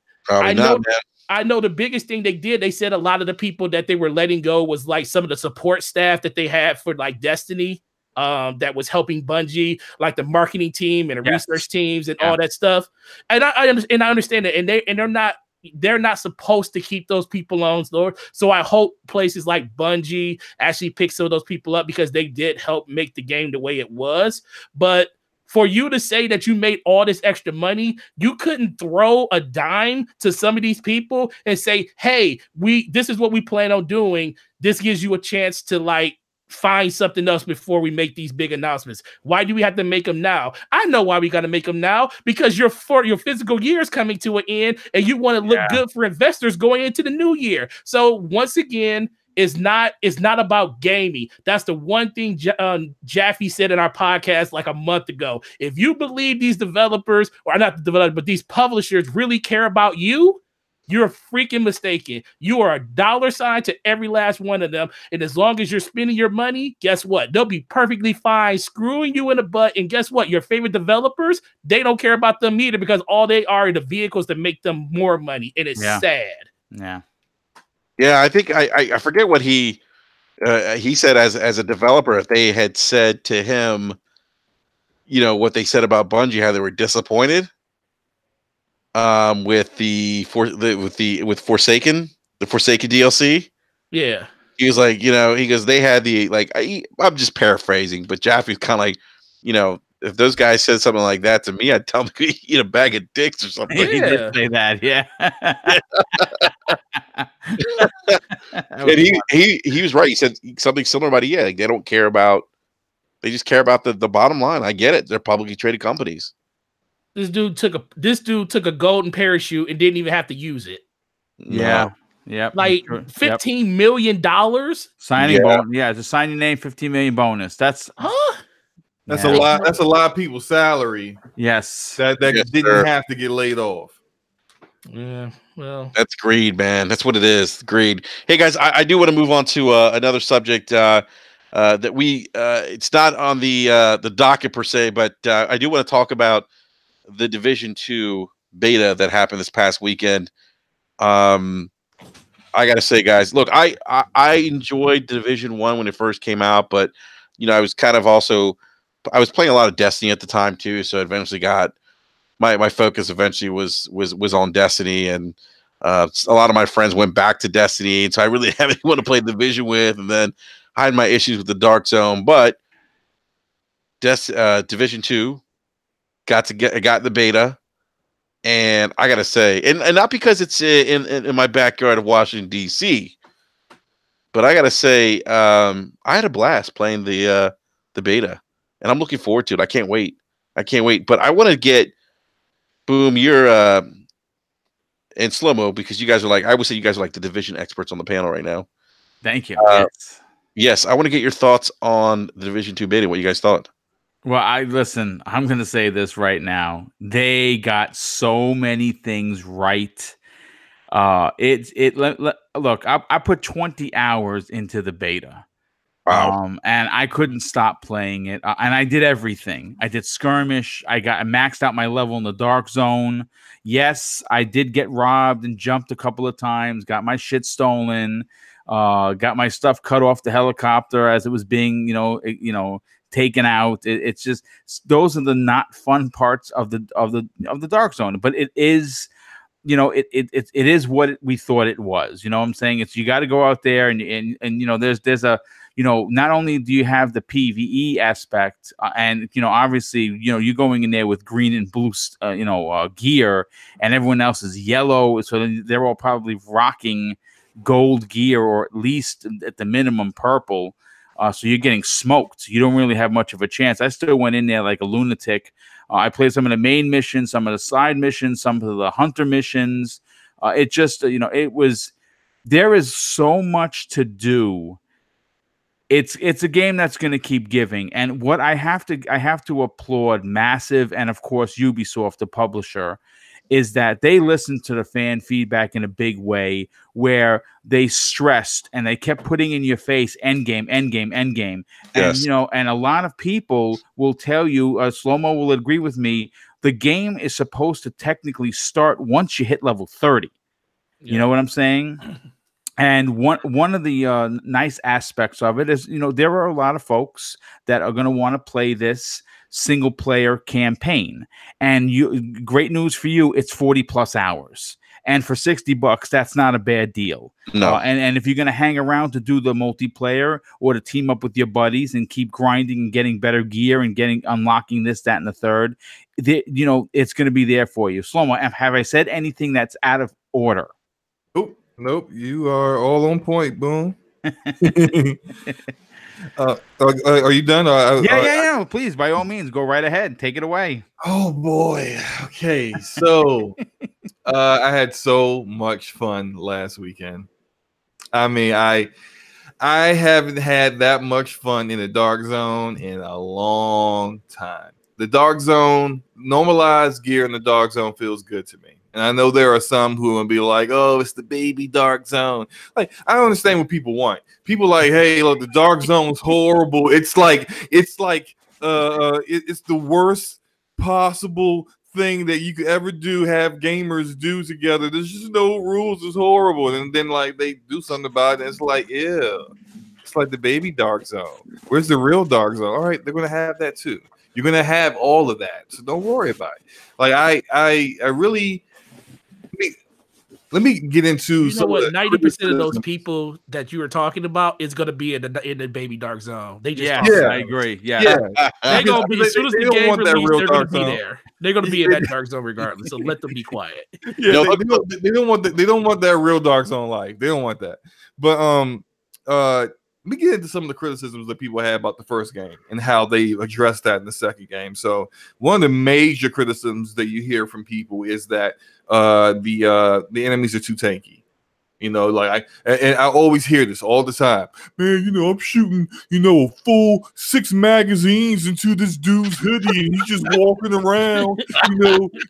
I know the biggest thing they did, they said a lot of the people that they were letting go was like some of the support staff that they had for like Destiny, that was helping Bungie, like the marketing team and the research teams and all that stuff. And I understand that, and they're not supposed to keep those people on, Lord. So I hope places like Bungie actually pick some of those people up, because they did help make the game the way it was. But for you to say that you made all this extra money, you couldn't throw a dime to some of these people and say, hey, this is what we plan on doing. This gives you a chance to like find something else before we make these big announcements. Why do we have to make them now? I know why we got to make them now, because your physical year is coming to an end and you want to look good for investors going into the new year. So once again, it's not about gaming. That's the one thing Jaffe said in our podcast like a month ago. If you believe these developers, or not the developers, but these publishers really care about you, you're freaking mistaken. You are a dollar sign to every last one of them. And as long as you're spending your money, guess what? They'll be perfectly fine screwing you in the butt. And guess what? Your favorite developers, they don't care about them either, because all they are the vehicles that make them more money. And it's sad. Yeah. Yeah, I think I forget what he said as a developer. If they had said to him, what they said about Bungie, how they were disappointed with Forsaken, the Forsaken DLC. Yeah, he was like, he goes, they had I'm just paraphrasing, but Jaffe's kind of like, if those guys said something like that to me, I'd tell them to eat a bag of dicks or something. He did say that, yeah. And he was right. He said something similar about it. Like they don't care about, they just care about the bottom line. I get it. They're publicly traded companies. This dude took a golden parachute and didn't even have to use it. Yeah. Yep. Like $15 million signing bonus. Yeah, it's a signing name, 15 million bonus. That's That's a lot. That's a lot of people's salary. Yes. That didn't have to get laid off. Yeah, well, that's greed, man. That's what it is. Greed. Hey guys, I do want to move on to another subject that we it's not on the docket per se, but I do want to talk about the Division 2 beta that happened this past weekend. I gotta say, guys, look, I enjoyed Division 1 when it first came out, but I was kind of also I was playing a lot of Destiny at the time too, so I eventually got my focus eventually was on Destiny, and a lot of my friends went back to Destiny, and so I really didn't have anyone to play Division with, and then I had my issues with the Dark Zone, but Division 2 got the beta, and I gotta say, and not because it's in my backyard of Washington DC, but I gotta say, I had a blast playing the beta, and I'm looking forward to it. I can't wait. But I want to get Boom, you're in slow-mo, because you guys are like, I would say you guys are like the Division experts on the panel right now. Thank you. Yes, I want to get your thoughts on the Division 2 beta. What you guys thought? Well, listen, I'm going to say this right now. They got so many things right. Look, I put 20 hours into the beta. Wow. And I couldn't stop playing it. And I did everything. I did skirmish. I maxed out my level in the dark zone. Yes, I did get robbed and jumped a couple of times, got my shit stolen, got my stuff cut off the helicopter as it was being, taken out. It's just, those are the not fun parts of the dark zone. But it is, it is what we thought it was. You know what I'm saying? It's, you got to go out there and there's a, not only do you have the PvE aspect, and obviously, you're going in there with green and blue, gear, and everyone else is yellow, so they're all probably rocking gold gear, or at least at the minimum purple. So you're getting smoked. You don't really have much of a chance. I still went in there like a lunatic. I played some of the main missions, some of the side missions, some of the hunter missions. It just, it was. There is so much to do. It's a game that's going to keep giving, and what I have to applaud Massive and of course Ubisoft, the publisher, is that they listened to the fan feedback in a big way, where they stressed and they kept putting in your face end game. Yes. And a lot of people will tell you, Slow-Mo will agree with me, the game is supposed to technically start once you hit level 30. You know what I'm saying? And one of the nice aspects of it is, there are a lot of folks that are going to want to play this single player campaign. And great news for you, it's 40 plus hours. And for $60, that's not a bad deal. No. And if you're going to hang around to do the multiplayer or to team up with your buddies and keep grinding and getting better gear and unlocking this, that, and the third, it's going to be there for you. Slow-Mo, have I said anything that's out of order? Nope, you are all on point, Boom. Are you done? Yeah. Please, by all means, go right ahead. Take it away. Oh boy. Okay, so I had so much fun last weekend. I mean, I haven't had that much fun in the dark zone in a long time. The dark zone, normalized gear in the dark zone feels good to me. And I know there are some who will be like, oh, it's the baby dark zone. Like, I don't understand what people want. People like, hey, look, the dark zone's horrible. It's the worst possible thing that you could ever do, have gamers do together. There's just no rules. It's horrible. And then like they do something about it, and it's like, ew. It's like the baby dark zone. Where's the real dark zone? All right, they're gonna have that too. You're gonna have all of that, so don't worry about it. Like I really. Let me get into. You know what? 90% of those people that you were talking about is going to be in the baby dark zone. They just I agree. Yeah. They're going to be, as soon as the game releases, they're going to be there. They're going to be in that dark zone regardless. So let them be quiet. Yeah, they don't want that real dark zone life. They don't want that. But let me get into some of the criticisms that people had about the first game and how they addressed that in the second game. So one of the major criticisms that you hear from people is that the enemies are too tanky. Like I always hear this all the time. Man, I'm shooting, a full 6 magazines into this dude's hoodie, and he's just walking around,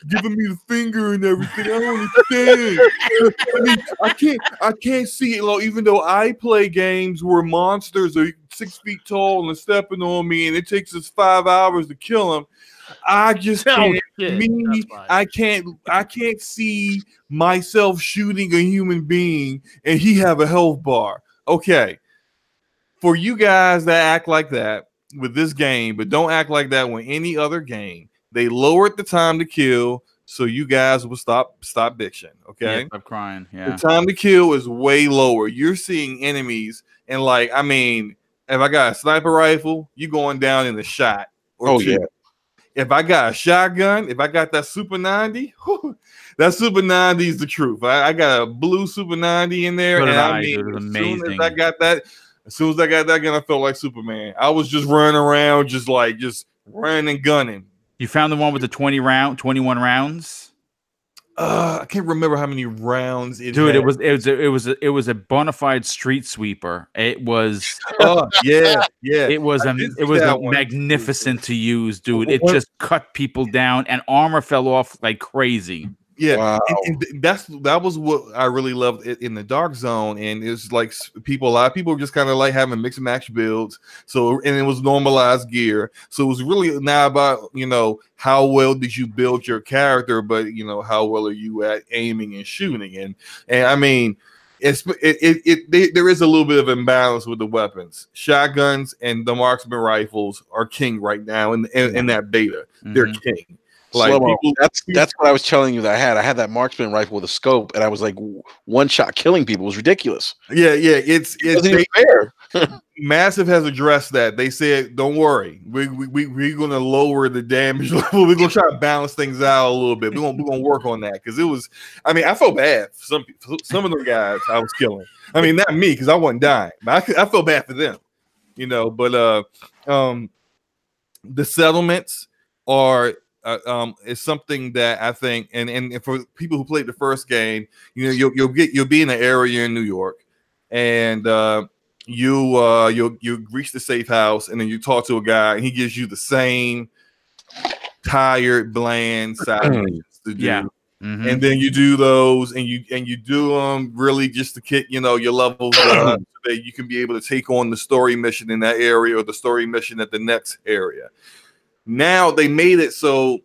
giving me the finger and everything. I don't understand. I mean, I can't see it. Even though I play games where monsters are 6 feet tall and stepping on me, and it takes us 5 hours to kill them. I just can't. I can't see myself shooting a human being and he have a health bar. Okay, for you guys that act like that with this game, but don't act like that with any other game. They lowered the time to kill, so you guys will stop bitching. Okay, stop crying. Yeah, the time to kill is way lower. You're seeing enemies, and if I got a sniper rifle, you going down in a shot or two. Yeah. If I got a shotgun, if I got that Super 90, that Super 90 is the truth. I got a blue Super 90 in there, and as soon as I got that gun, I felt like Superman. I was just running around, just running and gunning. You found the one with the 21 rounds? I can't remember how many rounds it Dude, had. it was a bona fide street sweeper. It was Yeah. it was I did see a that one. magnificent to use, dude. It When- just cut people down and armor fell off like crazy. Yeah, Wow. and that was what I really loved in the Dark Zone, and it's like a lot of people just kind of like having mix and match builds. So, and it was normalized gear, so it was really not about how well did you build your character, but how well are you at aiming and shooting, and I mean. There is a little bit of imbalance with the weapons. Shotguns and the marksman rifles are king right now in that beta. They're king. Like Slow-mo. That's what I was telling you that I had that marksman rifle with a scope, and I was like one shot killing people. It was ridiculous. Yeah, it's fair. Massive has addressed that. They said, "Don't worry, we're going to lower the damage level. We're going to try to balance things out a little bit. We're going to work on that because it was. I mean, I felt bad for some of the guys I was killing. I mean, not me because I wasn't dying, but I felt bad for them, But the settlements are. Is something that I think, and for people who played the first game, you'll be in an area in New York, and you reach the safe house, and then you talk to a guy, and he gives you the same tired, bland side missions to do. Yeah. And then you do those, and you do them really just to kick your levels up, so that you can be able to take on the story mission in that area or the story mission at the next area. Now they made it so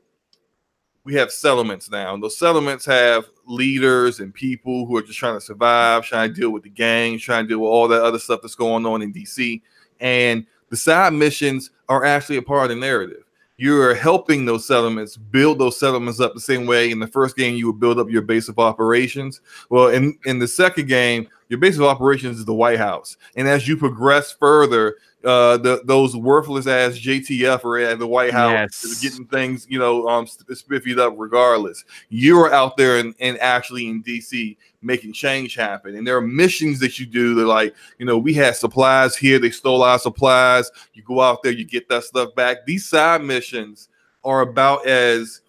we have settlements now. And those settlements have leaders and people who are just trying to survive, trying to deal with the gangs, trying to deal with all that other stuff that's going on in DC. And the side missions are actually a part of the narrative. You're helping those settlements build those settlements up the same way in the first game you would build up your base of operations. Well, in the second game, your base of operations is the White House. And as you progress further, those worthless ass JTF are at the White House getting things, spiffied up regardless. You're out there and actually in DC making change happen. And there are missions that you do that, like, we had supplies here, they stole our supplies. You go out there, you get that stuff back. These side missions are about as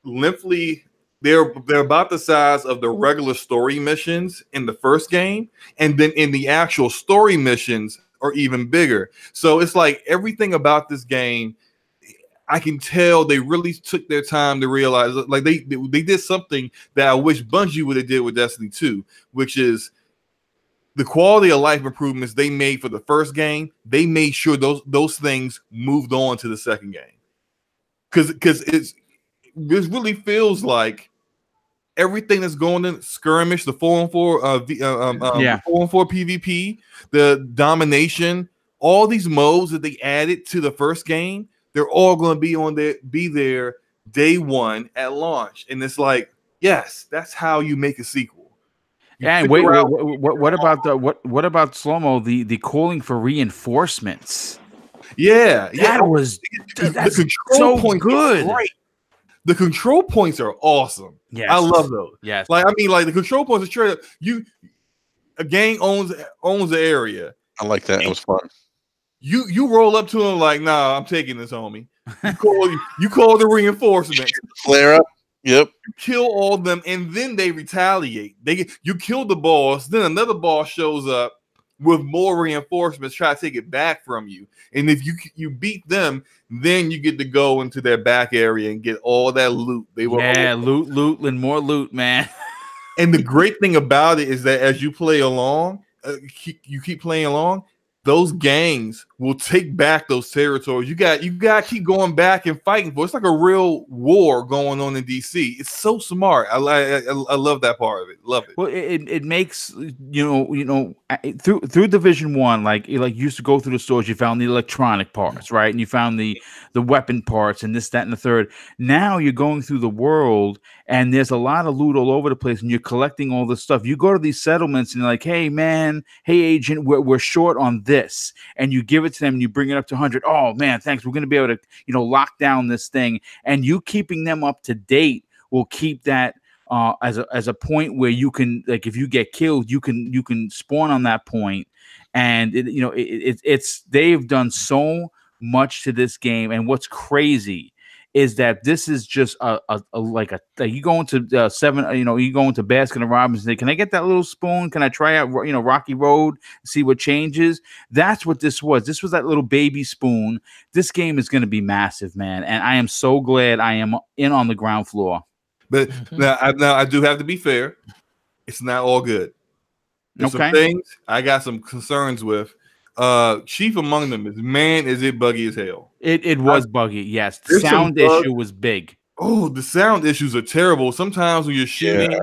lengthy. They're about the size of the regular story missions in the first game, and then in the actual story missions are even bigger. So it's like everything about this game, I can tell they really took their time to realize, like they did something that I wish Bungie would have did with Destiny 2, which is the quality of life improvements they made for the first game. They made sure those things moved on to the second game, because it really feels like everything that's going in skirmish, the 4-on-4, the 4-on-4 PvP, the domination, all these modes that they added to the first game, they're all going to be there day one at launch. And it's like, yes, that's how you make a sequel. And what about Slow-mo? The calling for reinforcements. Yeah, that's the control points good. Right. The control points are awesome. Yes. I love those. Yes. Like, I mean, like the control points are straight up. A gang owns the area. I like that. It was fun. You roll up to them like, nah, I'm taking this, homie. You call the reinforcements. Flare up. Yep. You kill all of them, and then they retaliate. You kill the boss, then another boss shows up with more reinforcements, try to take it back from you. And if you beat them, then you get to go into their back area and get all that loot. Loot, and more loot, man. And the great thing about it is that as you play along, you keep playing along, those gangs will take back those territories. You got to keep going back and fighting for it. It's like a real war going on in DC. It's so smart. I love that part of it. Love it. Well, it makes through Division 1, like you used to go through the stores, you found the electronic parts, right? And you found the weapon parts and this, that, and the third. Now you're going through the world and there's a lot of loot all over the place and you're collecting all this stuff. You go to these settlements and you're like, hey man, hey agent, we're short on this. And you give it to them and you bring it up to 100. Oh man, thanks. We're going to be able to, lock down this thing. And you keeping them up to date will keep that as a point where you can, like, if you get killed, you can spawn on that point. And it's they've done so much to this game. And what's crazy is that this is just like you go into seven, you go into Baskin and Robbins and say, can I get that little spoon? Can I try out, Rocky Road, see what changes? That's what this was. This was that little baby spoon. This game is going to be massive, man. And I am so glad I am in on the ground floor. But now I do have to be fair. It's not all good. There's some things I got some concerns with. Chief among them is, man, is it buggy as hell. It was buggy, yes. The sound issue was big. Oh, the sound issues are terrible. Sometimes when you're shooting,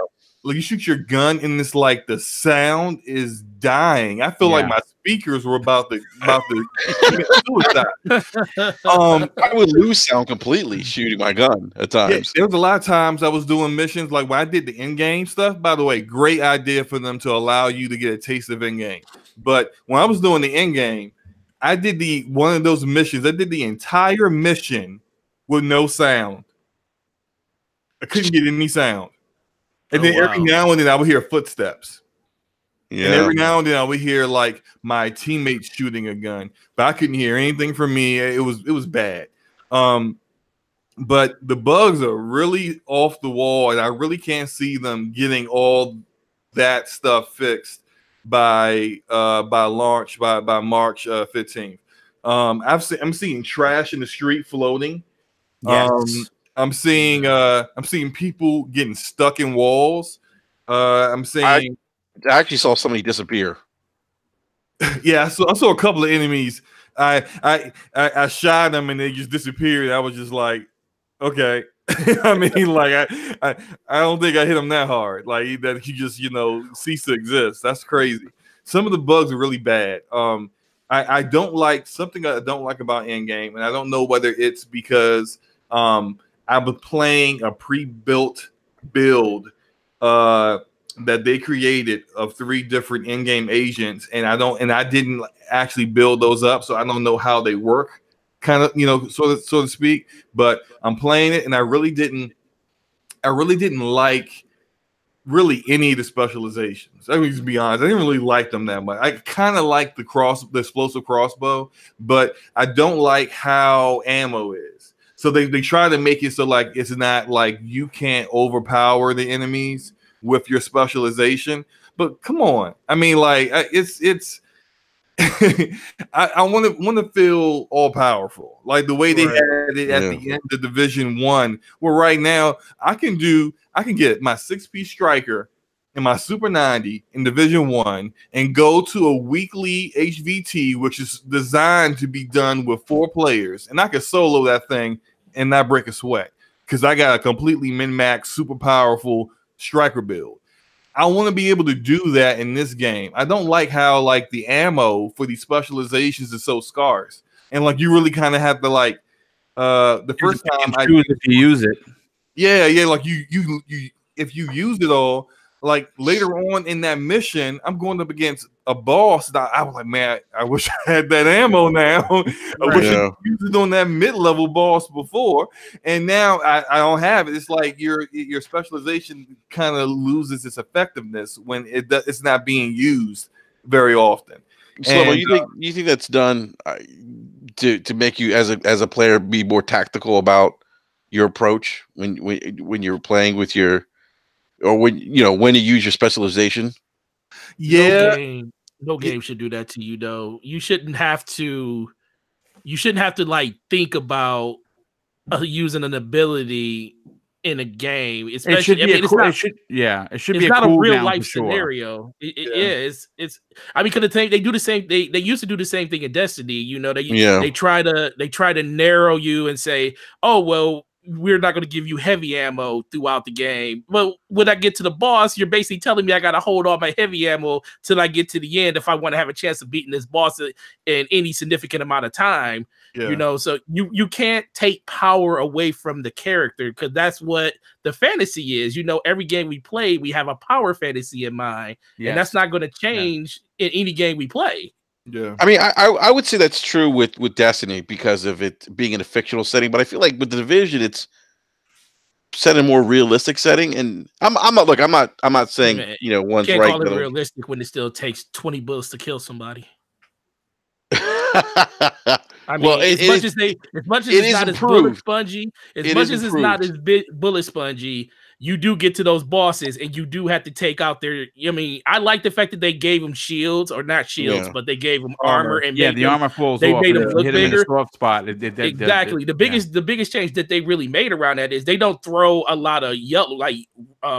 like you shoot your gun and it's like the sound is dying. I feel like my speakers were about to commit suicide. I would lose sound completely shooting my gun at times. Yeah, there was a lot of times I was doing missions like when I did the in-game stuff. By the way, great idea for them to allow you to get a taste of in-game. But when I was doing the in-game, I did one of those missions. I did the entire mission with no sound. I couldn't get any sound. And then every now and then I would hear footsteps. Yeah. And every now and then I would hear like my teammates shooting a gun, but I couldn't hear anything from me. It was bad. But the bugs are really off the wall, and I really can't see them getting all that stuff fixed by March 15th. I'm seeing trash in the street floating. Yes. I'm seeing people getting stuck in walls. I'm seeing. I actually saw somebody disappear. Yeah, I saw a couple of enemies. I shot them and they just disappeared. I was just like, okay. I mean, like I don't think I hit him that hard. Like that he just ceased to exist. That's crazy. Some of the bugs are really bad. I don't like something I don't like about Endgame, and I don't know whether it's because I was playing a pre-built build that they created of 3 different in-game agents, and I didn't actually build those up, so I don't know how they work, kind of, so to speak. But I'm playing it, and I really didn't like really any of the specializations. I mean, just be honest, I didn't really like them that much. I kind of like the explosive crossbow, but I don't like how ammo is. So they try to make it so like it's not like you can't overpower the enemies with your specialization. But come on, I mean, like it's. I want to feel all powerful, like the way they had it at the end of Division 1. Where right now I can get my 6-piece striker and my Super 90 in Division 1 and go to a weekly HVT, which is designed to be done with 4 players, and I can solo that thing and not break a sweat because I got a completely min-max, super powerful striker build. I want to be able to do that in this game. I don't like how like the ammo for these specializations is so scarce, and like you really kind of have to like the first time I use it. Yeah, like you if you use it all, like later on in that mission, I'm going up against a boss that I was like, man, I wish I had that ammo now. I wish I used it on that mid-level boss before, and now I don't have it. It's like your specialization kind of loses its effectiveness when it's not being used very often. So, you think that's done to make you as a player be more tactical about your approach when you're playing with your, or when to use your specialization? Yeah, no game should do that to you though. You shouldn't have to like think about using an ability in a game. Especially, it should be not a real life scenario. It's. I mean, because they do the same. They used to do the same thing in Destiny. They try to narrow you and say, oh well, we're not going to give you heavy ammo throughout the game. But when I get to the boss, you're basically telling me I got to hold all my heavy ammo till I get to the end if I want to have a chance of beating this boss in any significant amount of time. Yeah. So you can't take power away from the character, because that's what the fantasy is. Every game we play, we have a power fantasy in mind, and that's not going to change in any game we play. Yeah, I mean, I would say that's true with Destiny because of it being in a fictional setting, but I feel like with the Division, it's set in a more realistic setting. And I'm not saying one's can't right. Call it realistic when it still takes 20 bullets to kill somebody. I Well, mean, as much as it it's is not as bullet improved. spongy, as It much is as it's not as improved. bullet spongy, you do get to those bosses and you do have to take out their. I mean, I like the fact that they gave them shields, or not shields, Yeah. but they gave them armor and Yeah, made the them. armor falls They off. made And them if you look hit him in a bigger. soft spot. Exactly. The biggest change that they really made around that is they don't throw a lot of yellow, like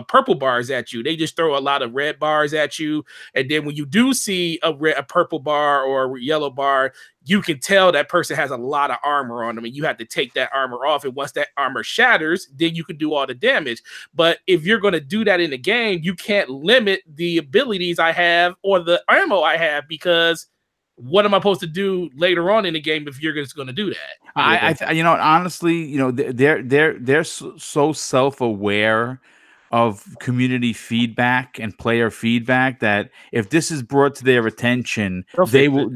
purple bars at you. They just throw a lot of red bars at you. And then when you do see a purple bar or a yellow bar, you can tell that person has a lot of armor on them, and you have to take that armor off. And once that armor shatters, then you can do all the damage. But if you're going to do that in the game, you can't limit the abilities I have or the ammo I have, because what am I supposed to do later on in the game if you're just going to do that? You know, honestly, you know, they're so self-aware of community feedback and player feedback that if this is brought to their attention, they will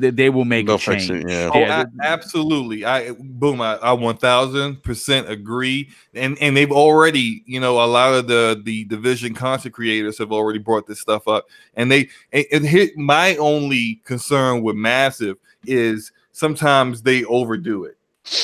make They'll a fix change. it, yeah. Oh, absolutely. I 1000% agree. And they've already, you know, a lot of the division content creators have already brought this stuff up. And my only concern with Massive is sometimes they overdo it.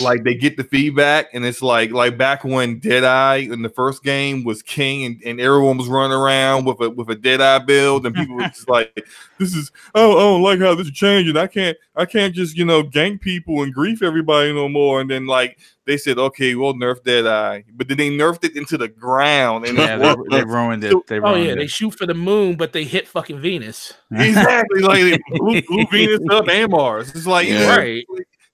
Like they get the feedback, and it's like back when Deadeye in the first game was king, and everyone was running around with a Deadeye build, and people were just like, "This is I don't like how this is changing. I can't just gank people and grief everybody no more." And then like they said, "Okay, we'll nerf Deadeye," but then they nerfed it into the ground, and they ruined it. They shoot for the moon, but they hit fucking Venus. Exactly, like they blew Venus up and Mars. It's like right.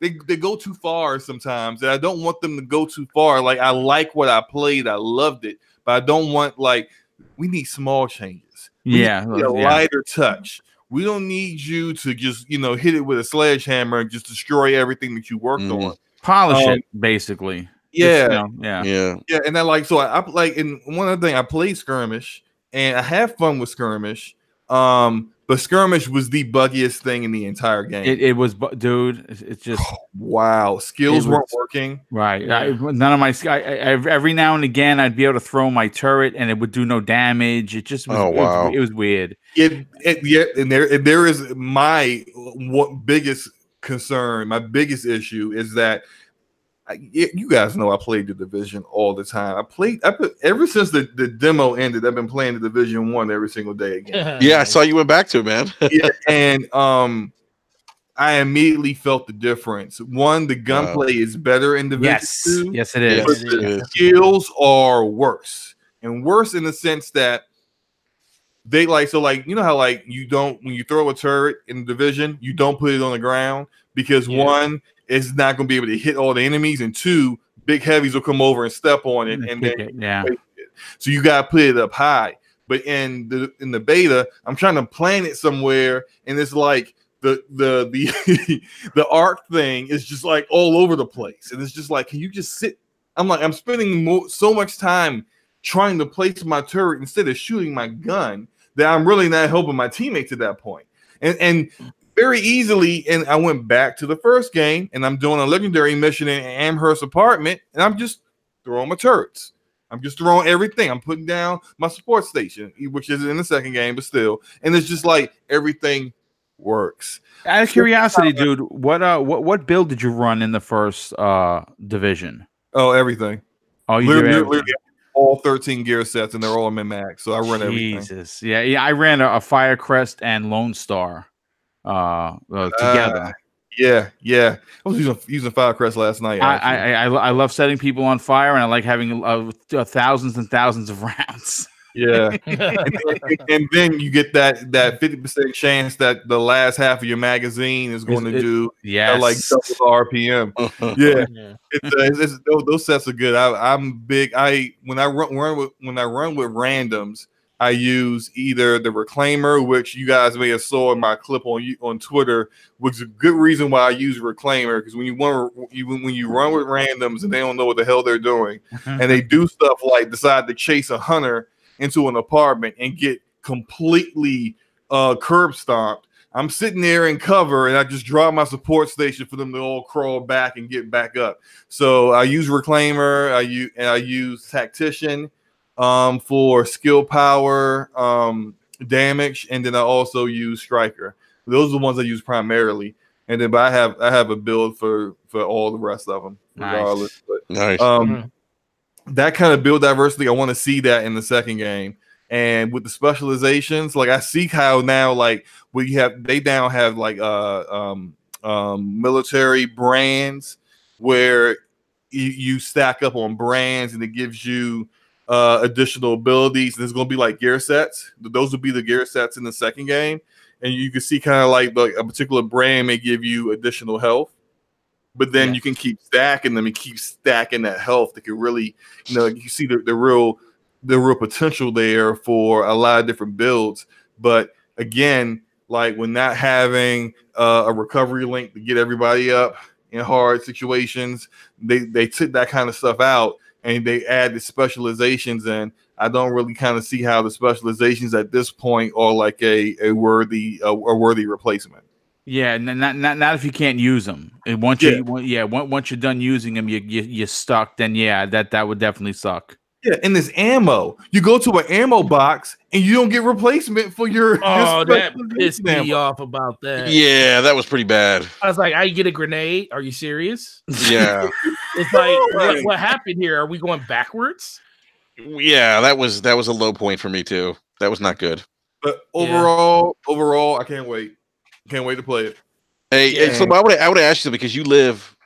They go too far sometimes, and I don't want them to go too far. Like I like what I played, I loved it, but I don't want we need small changes. We need a lighter touch. We don't need you to just hit it with a sledgehammer and just destroy everything that you worked on. Polish it, basically. Yeah, yeah. And I and one other thing, I played Skirmish, and I had fun with Skirmish. But Skirmish was the buggiest thing in the entire game. It was, dude. It's just wow. Skills weren't working. Right. Yeah. None of my every now and again I'd be able to throw my turret and it would do no damage. It just was. It was weird. And there is my biggest concern. My biggest issue is that. You guys know I played the Division all the time. Ever since the demo ended, I've been playing the Division 1 every single day again. Yeah, I saw you went back to it, man. And I immediately felt the difference. One, the gunplay is better in Division 2. Yes, it is. But the skills are worse. And worse in the sense that they you know how when you throw a turret in the Division, you don't put it on the ground because one, it's not going to be able to hit all the enemies, and two, big heavies will come over and step on it, and then so you got to put it up high. But in the beta, I'm trying to plant it somewhere, and it's like the the arc thing is just like all over the place, and it's just like, can you just sit? I'm spending so much time trying to place my turret instead of shooting my gun that I'm really not helping my teammates at that point, and very easily. And I went back to the first game, and I'm doing a legendary mission in Amherst apartment, and I'm just throwing my turrets. I'm just throwing everything. I'm putting down my support station, which is in the second game, but still. And it's just like everything works. Out of curiosity, dude, what build did you run in the first division? Oh, everything. Oh, you literally all 13 gear sets, and they're all min max. So I run everything. Jesus, yeah. I ran a Firecrest and Lone Star. Together. Yeah. I was using Firecrest last night. I love setting people on fire, and I like having thousands and thousands of rounds. Yeah, and then you get that 50% chance that the last half of your magazine is going to do like double RPM. Those sets are good. I'm big. When I run with randoms, I use either the Reclaimer, which you guys may have saw in my clip on Twitter, which is a good reason why I use Reclaimer, because when you run with randoms and they don't know what the hell they're doing, and they do stuff like decide to chase a hunter into an apartment and get completely curb stomped, I'm sitting there in cover, and I just drop my support station for them to all crawl back and get back up. So I use Reclaimer, I use Tactician for skill power, damage, and then I also use Striker. Those are the ones I use primarily. and then but I have a build for all the rest of them regardless. Nice. But that kind of build diversity, I want to see that in the second game. And with the specializations, like I see how now, like they now have like military brands where you stack up on brands and it gives you additional abilities. There's going to be like gear sets. Those will be the gear sets in the second game, and you can see kind of like a particular brand may give you additional health. But then you can keep stacking them and keep stacking that health that can really, you see the real potential there for a lot of different builds. But again, like when not having a recovery link to get everybody up in hard situations, they took that kind of stuff out and they add the specializations in. I don't really kind of see how the specializations at this point are like a worthy replacement. Yeah, not if you can't use them. And once you're done using them, you're stuck. Then that would definitely suck. Yeah, and this ammo, you go to an ammo box and you don't get replacement for your. Oh, that pissed me off about that. Yeah, that was pretty bad. I was like, I get a grenade. Are you serious? Yeah, it's like what happened here? Are we going backwards? Yeah, that was a low point for me too. That was not good. But overall, I can't wait. Can't wait to play it. Hey, so I would ask you because you live,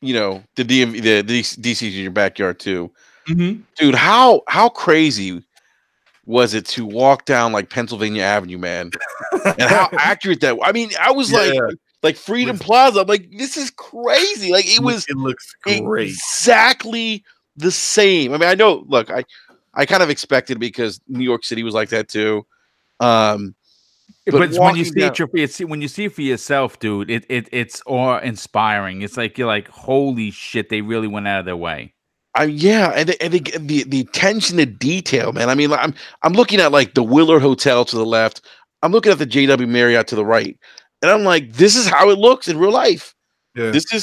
the DMV, the DC's in your backyard too, dude. How crazy was it to walk down like Pennsylvania Avenue, man, and how accurate that? I mean, I was like Freedom Plaza. I'm like, this is crazy. Like it looks great, exactly the same. I mean, I know. Look, I kind of expected because New York City was like that too. But when you see it for yourself, dude, it's awe-inspiring. It's like you're like, holy shit, they really went out of their way. And the attention to detail, man. I mean, I'm looking at like the Willard Hotel to the left. I'm looking at the JW Marriott to the right, and I'm like, this is how it looks in real life. Yeah. This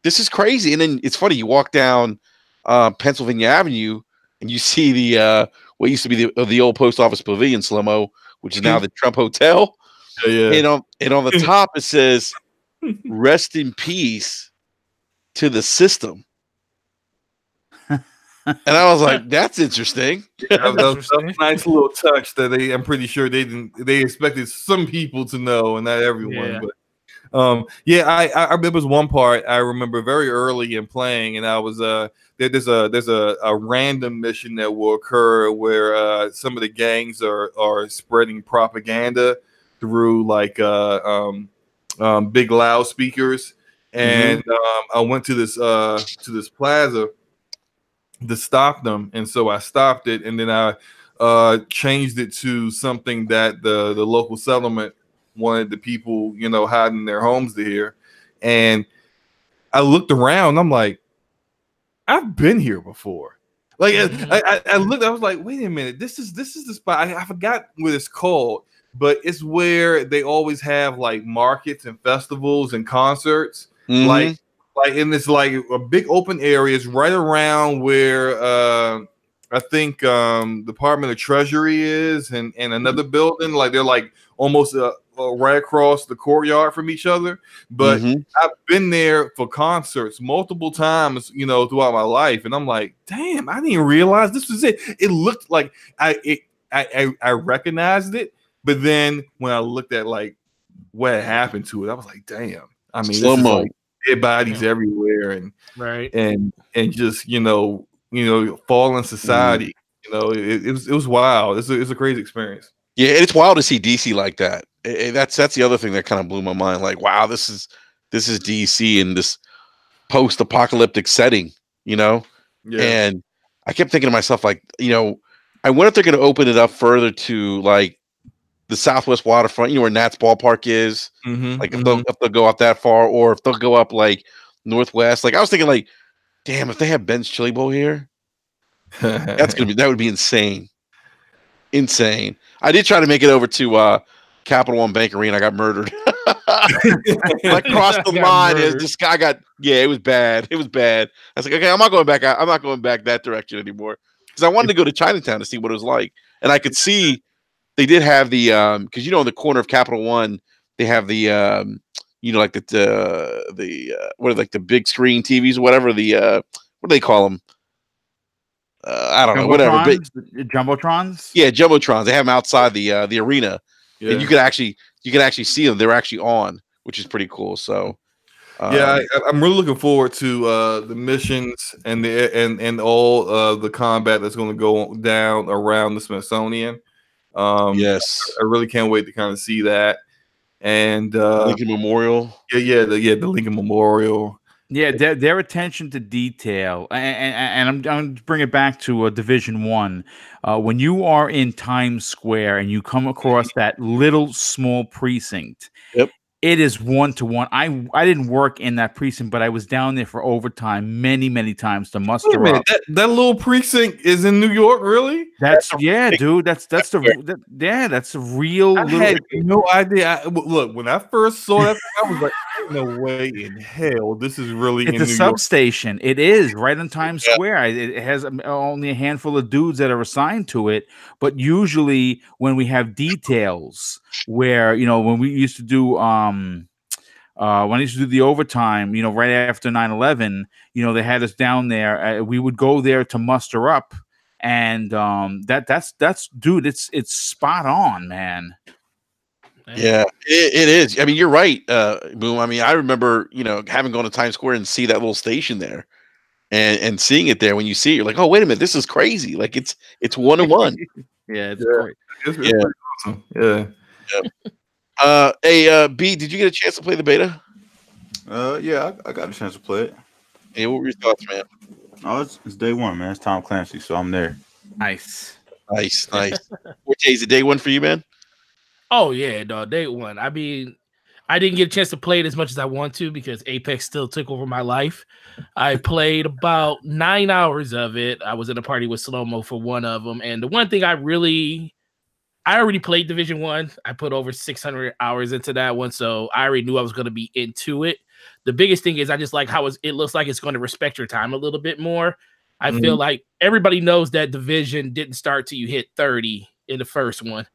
is crazy. And then it's funny. You walk down Pennsylvania Avenue, and you see the what used to be the old post office pavilion slow-mo, which is now the Trump Hotel. Yeah. And on the top it says, "Rest in peace to the system." And I was like, "That's interesting." That was a nice little touch that I'm pretty sure they expected some people to know and not everyone. Yeah. But I remember was one part I remember very early in playing, and I was there's a random mission that will occur where some of the gangs are spreading propaganda through like big loudspeakers, and I went to this plaza to stop them, and so I stopped it, and then I changed it to something that the local settlement wanted the people, hiding in their homes to hear. And I looked around, I'm like, I've been here before. Like I looked, I was like, wait a minute, this is the spot. I forgot what it's called, but it's where they always have like markets and festivals and concerts. Like in this like a big open areas right around where I think Department of Treasury is and another building. Like they're like almost right across the courtyard from each other. But I've been there for concerts multiple times, throughout my life, and I'm like, damn, I didn't realize this was it. It looked like I recognized it, but then when I looked at like what had happened to it, I was like, damn. I mean, this is like dead bodies everywhere, and and just fallen society. It was wild. It's a crazy experience. Yeah, and it's wild to see DC like that. That's the other thing that kind of blew my mind. Like, wow, this is DC in this post-apocalyptic setting, Yeah. And I kept thinking to myself, like, I wonder if they're going to open it up further to like the Southwest waterfront, where Nats Ballpark is. Like if they'll go up that far, or if they'll go up like Northwest. Like I was thinking, like, damn, if they have Ben's Chili Bowl here, that would be insane. Insane. I did try to make it over to Capital One Bank Arena. I got murdered. I crossed the line. This guy it was bad. It was bad. I was like, okay, I'm not going back. I'm not going back that direction anymore because I wanted to go to Chinatown to see what it was like, and I could see they did have the because in the corner of Capital One they have the like what are like the big screen TVs or whatever, the what do they call them? I don't know, whatever. Big, Jumbotrons. Yeah, jumbotrons. They have them outside the arena, and you can actually see them. They're actually on, which is pretty cool. So. Yeah, I'm really looking forward to the missions and all the combat that's going to go down around the Smithsonian. Yes, I really can't wait to kind of see that. And Lincoln Memorial. Yeah, the Lincoln Memorial. Yeah, their attention to detail, and I'm going to bring it back to Division One. When you are in Times Square and you come across that little small precinct. Yep. It is 1-to-1. I didn't work in that precinct, but I was down there for overtime many times to muster up. That little precinct is in New York, really? Dude. That's a real. I had no idea. Look, when I first saw that, I was like, "No way in hell, this is really." It's a substation. It is right in Times Square. It has only a handful of dudes that are assigned to it, but usually when we have details, where when we used to do when I used to do the overtime, right after 9/11, they had us down there. We would go there to muster up, and that's dude, it's spot on, man. Yeah, it is. I mean, you're right, Boom. I mean, I remember having gone to Times Square and see that little station there, and seeing it there. When you see it, you're like, oh, wait a minute, this is crazy. Like it's 1-to-1. Yeah, it's great. It's pretty awesome. Yeah. Hey, B, did you get a chance to play the beta? Yeah, I got a chance to play it. Hey, what were your thoughts, man? Oh, it's day one, man. It's Tom Clancy, so I'm there. Nice. What day is it? Day one for you, man? Oh yeah, no, day one. I mean, I didn't get a chance to play it as much as I want to because Apex still took over my life. I played about 9 hours of it. I was in a party with Slow-Mo for one of them, and the one thing I already played Division 1. I put over 600 hours into that one, so I already knew I was going to be into it. The biggest thing is I just like how it looks like it's going to respect your time a little bit more. I feel like everybody knows that Division didn't start till you hit 30 in the first one.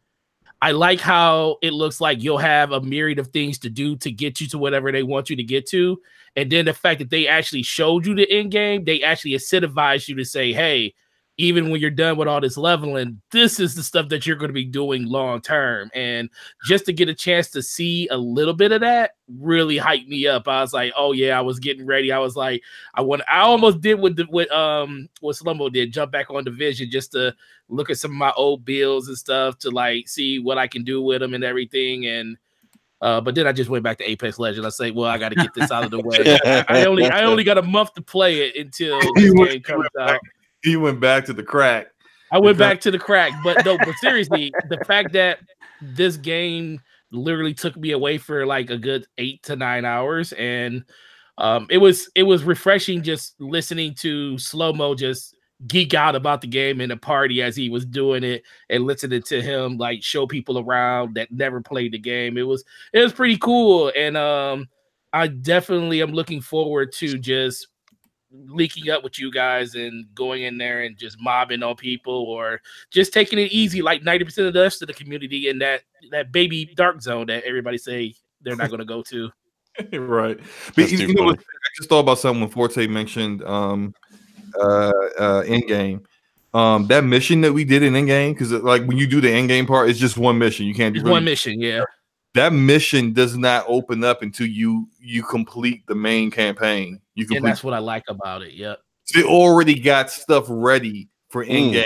I like how it looks like you'll have a myriad of things to do to get you to whatever they want you to get to. And then the fact that they actually showed you the end game, they actually incentivized you to say, hey, even when you're done with all this leveling, this is the stuff that you're going to be doing long term. And just to get a chance to see a little bit of that really hyped me up. I was like, oh yeah, I was getting ready. I was like, I almost did what Slumbo did, jump back on Division just to look at some of my old builds and stuff to like see what I can do with them and everything. And but then I just went back to Apex Legends. I say, well, I got to get this out of the way. I only got a month to play it until this game comes out. You went back to the crack. I went back to the crack, but seriously, the fact that this game literally took me away for like a good 8 to 9 hours, and it was refreshing just listening to Slow-Mo just geek out about the game in a party as he was doing it, and listening to him like show people around that never played the game. It was pretty cool, and I definitely am looking forward to just leaking up with you guys and going in there and just mobbing on people or just taking it easy like 90% of the rest of the community in that baby dark zone that everybody say they're not going to go to. Right. But you know what, I just thought about something when Forte mentioned in-game. That mission that we did in in-game, because like when you do the in-game part, it's just one mission. You can't do one mission, yeah. That mission does not open up until you complete the main campaign. And that's what I like about it. Yep. They already got stuff ready for in-game.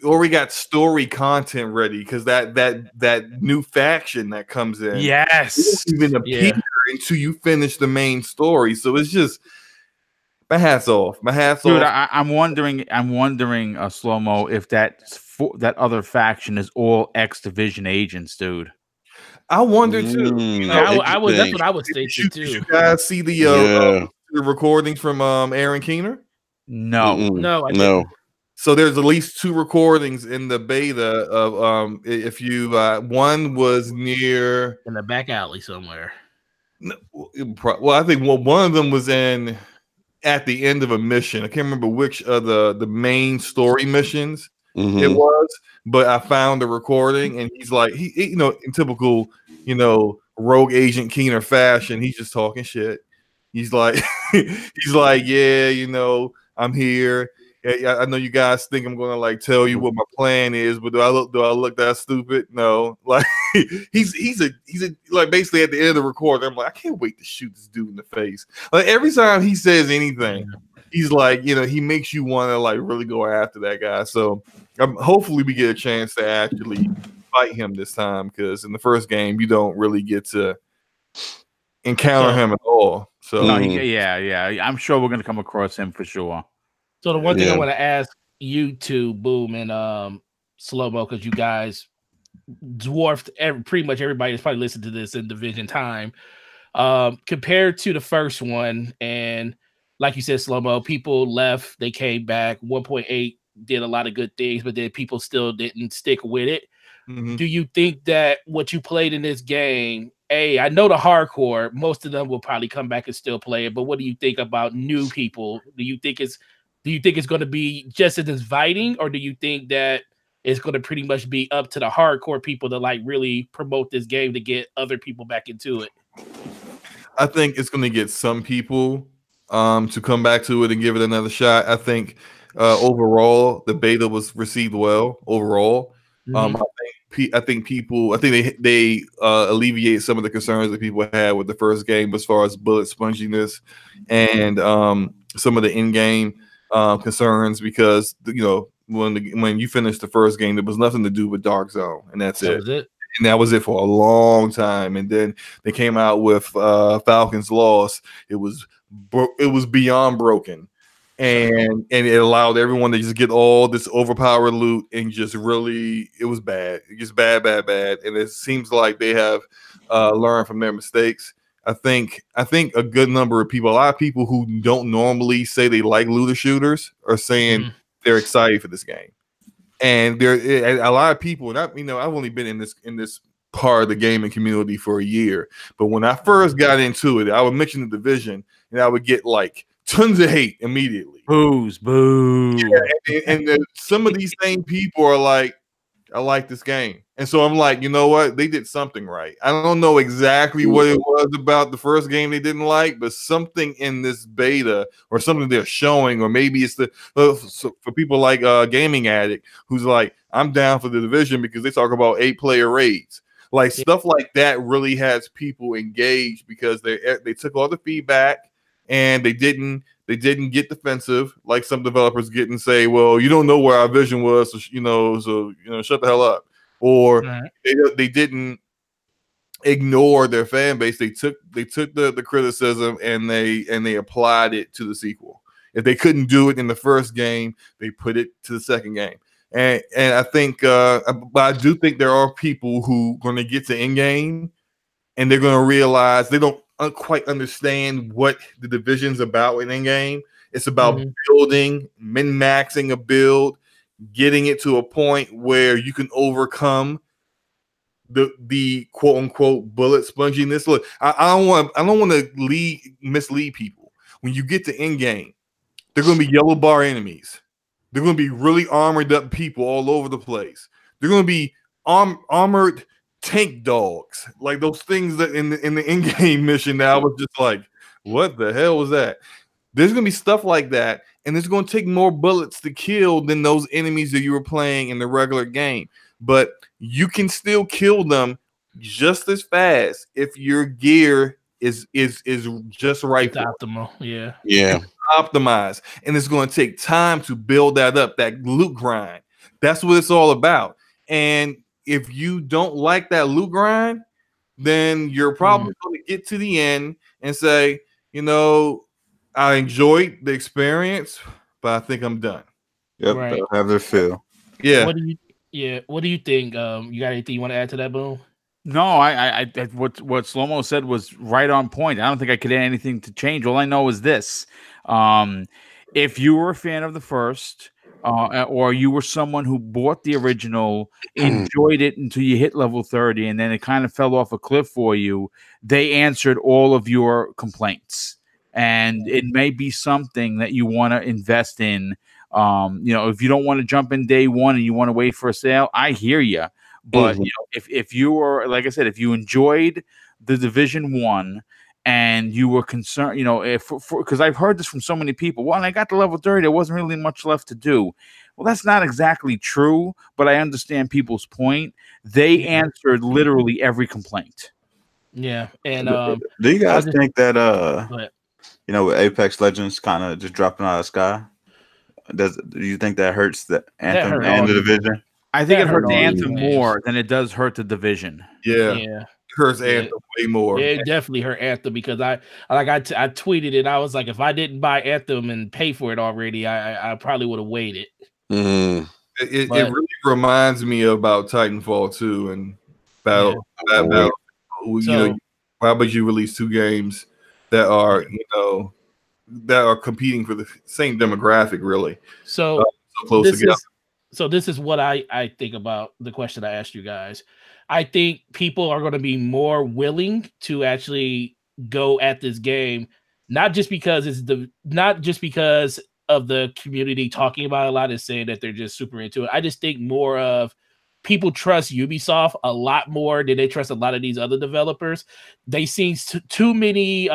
Already got story content ready because that new faction that comes in. Yes. It doesn't even appear until you finish the main story. So it's just my hat's off. My hat's off. Dude, I'm wondering, Slow-Mo, if that other faction is all X-Division agents, dude. I wonder too. That's what I would say too. Did you guys see the recordings from Aaron Keener? No, I didn't. So there's at least 2 recordings in the beta of if you one was near in the back alley somewhere. Well, I think one of them was at the end of a mission. I can't remember which of the main story missions it was, but I found the recording, and he's like, in typical, rogue agent Keener fashion. He's just talking shit. He's like, he's like, yeah, you know, I'm here. I know you guys think I'm gonna like tell you what my plan is, but do I look that stupid? No, like he's a like basically at the end of the record, I'm like, I can't wait to shoot this dude in the face. Like every time he says anything, he's like, you know, he makes you want to like really go after that guy. So hopefully we get a chance to actually fight him this time, because in the first game you don't really get to encounter him at all. So no, yeah, I'm sure we're gonna come across him for sure. So the one thing I want to ask you two, Boom and Slow Mo, because you guys dwarfed pretty much everybody that's probably listened to this in Division time, compared to the first one. And like you said, Slow Mo, people left, they came back. 1.8 did a lot of good things, but then people still didn't stick with it. Do you think that what you played in this game, I know the hardcore, most of them will probably come back and still play it, but what do you think about new people? Do you think it's going to be just as inviting, or do you think that it's going to pretty much be up to the hardcore people to like really promote this game to get other people back into it? I think it's going to get some people to come back to it and give it another shot. I think overall the beta was received well overall. I think they alleviate some of the concerns that people had with the first game as far as bullet sponginess and some of the in-game concerns, because you know when you finished the first game, there was nothing to do with Dark Zone, and that's it. And that was it for a long time. And then they came out with Falcon's Lost. It was beyond broken. And it allowed everyone to just get all this overpowered loot, and just really, it was bad. Just bad. And it seems like they have learned from their mistakes. I think a good number of people, a lot of people who don't normally say they like looter shooters, are saying they're excited for this game. And there a lot of people, and I've only been in this part of the gaming community for a year, but when I first got into it, I would mention the Division, and I would get like tons of hate immediately. Boo. Yeah, and some of these same people are like, I like this game. And so I'm like, you know what? They did something right. I don't know exactly what it was about the first game they didn't like, but something in this beta or something they're showing, or maybe it's for people like Gaming Addict, who's like, I'm down for the Division because they talk about 8-player raids. Like stuff like that really has people engaged, because they took all the feedback and they didn't get defensive like some developers get and say, well, you don't know where our vision was, so shut the hell up. Or they didn't ignore their fan base. They took the criticism and they applied it to the sequel. If they couldn't do it in the first game, they put it to the second game. And I think, but I do think there are people who are going to get to end game and they're going to realize they don't quite understand what the Division's about in in-game. It's about building, min-maxing a build, getting it to a point where you can overcome the quote-unquote bullet sponginess. Look, I don't want to mislead people. When you get to in-game, they're going to be yellow bar enemies. They're going to be really armored up people all over the place. They're going to be armored tank dogs, like those things that in the in-game mission. Now I was just like, what the hell was that? There's gonna be stuff like that, and it's gonna take more bullets to kill than those enemies that you were playing in the regular game. But you can still kill them just as fast if your gear is just right. It's optimal, yeah. It's optimized, and it's gonna take time to build that up, that loot grind. That's what it's all about. And if you don't like that loot grind, then you're probably going to get to the end and say, you know, I enjoyed the experience, but I think I'm done. Yep, right. Have their feel. Yeah. What do you think? You got anything you want to add to that, Boom? No, I what Slow-Mo said was right on point. I don't think I could add anything to change. All I know is this: if you were a fan of the first, or you were someone who bought the original, enjoyed it until you hit level 30, and then it kind of fell off a cliff for you, they answered all of your complaints. And it may be something that you want to invest in. If you don't want to jump in day one and you want to wait for a sale, I hear you. But if you were, like I said, if you enjoyed the Division 1 and you were concerned, you know, if because I've heard this from so many people. Well, when I got to level 30, there wasn't really much left to do. Well, that's not exactly true, but I understand people's point. They answered literally every complaint. Yeah, and do you guys think that you know, with Apex Legends kind of just dropping out of the sky, do you think that hurts the Anthem and the Division? I think it hurts Anthem more than it does hurt the Division. Yeah. It hurts Anthem way more. It definitely hurt Anthem because I tweeted it. I was like, if I didn't buy Anthem and pay for it already, I probably would have waited. It really reminds me about Titanfall 2 and Battle. You know, why would you release two games that are, you know, that are competing for the same demographic, really? So close together. So this is what I think about the question I asked you guys. I think people are going to be more willing to actually go at this game, not just because of the community talking about it a lot and saying that they're just super into it. I just think more of people trust Ubisoft a lot more than they trust a lot of these other developers. They seen too many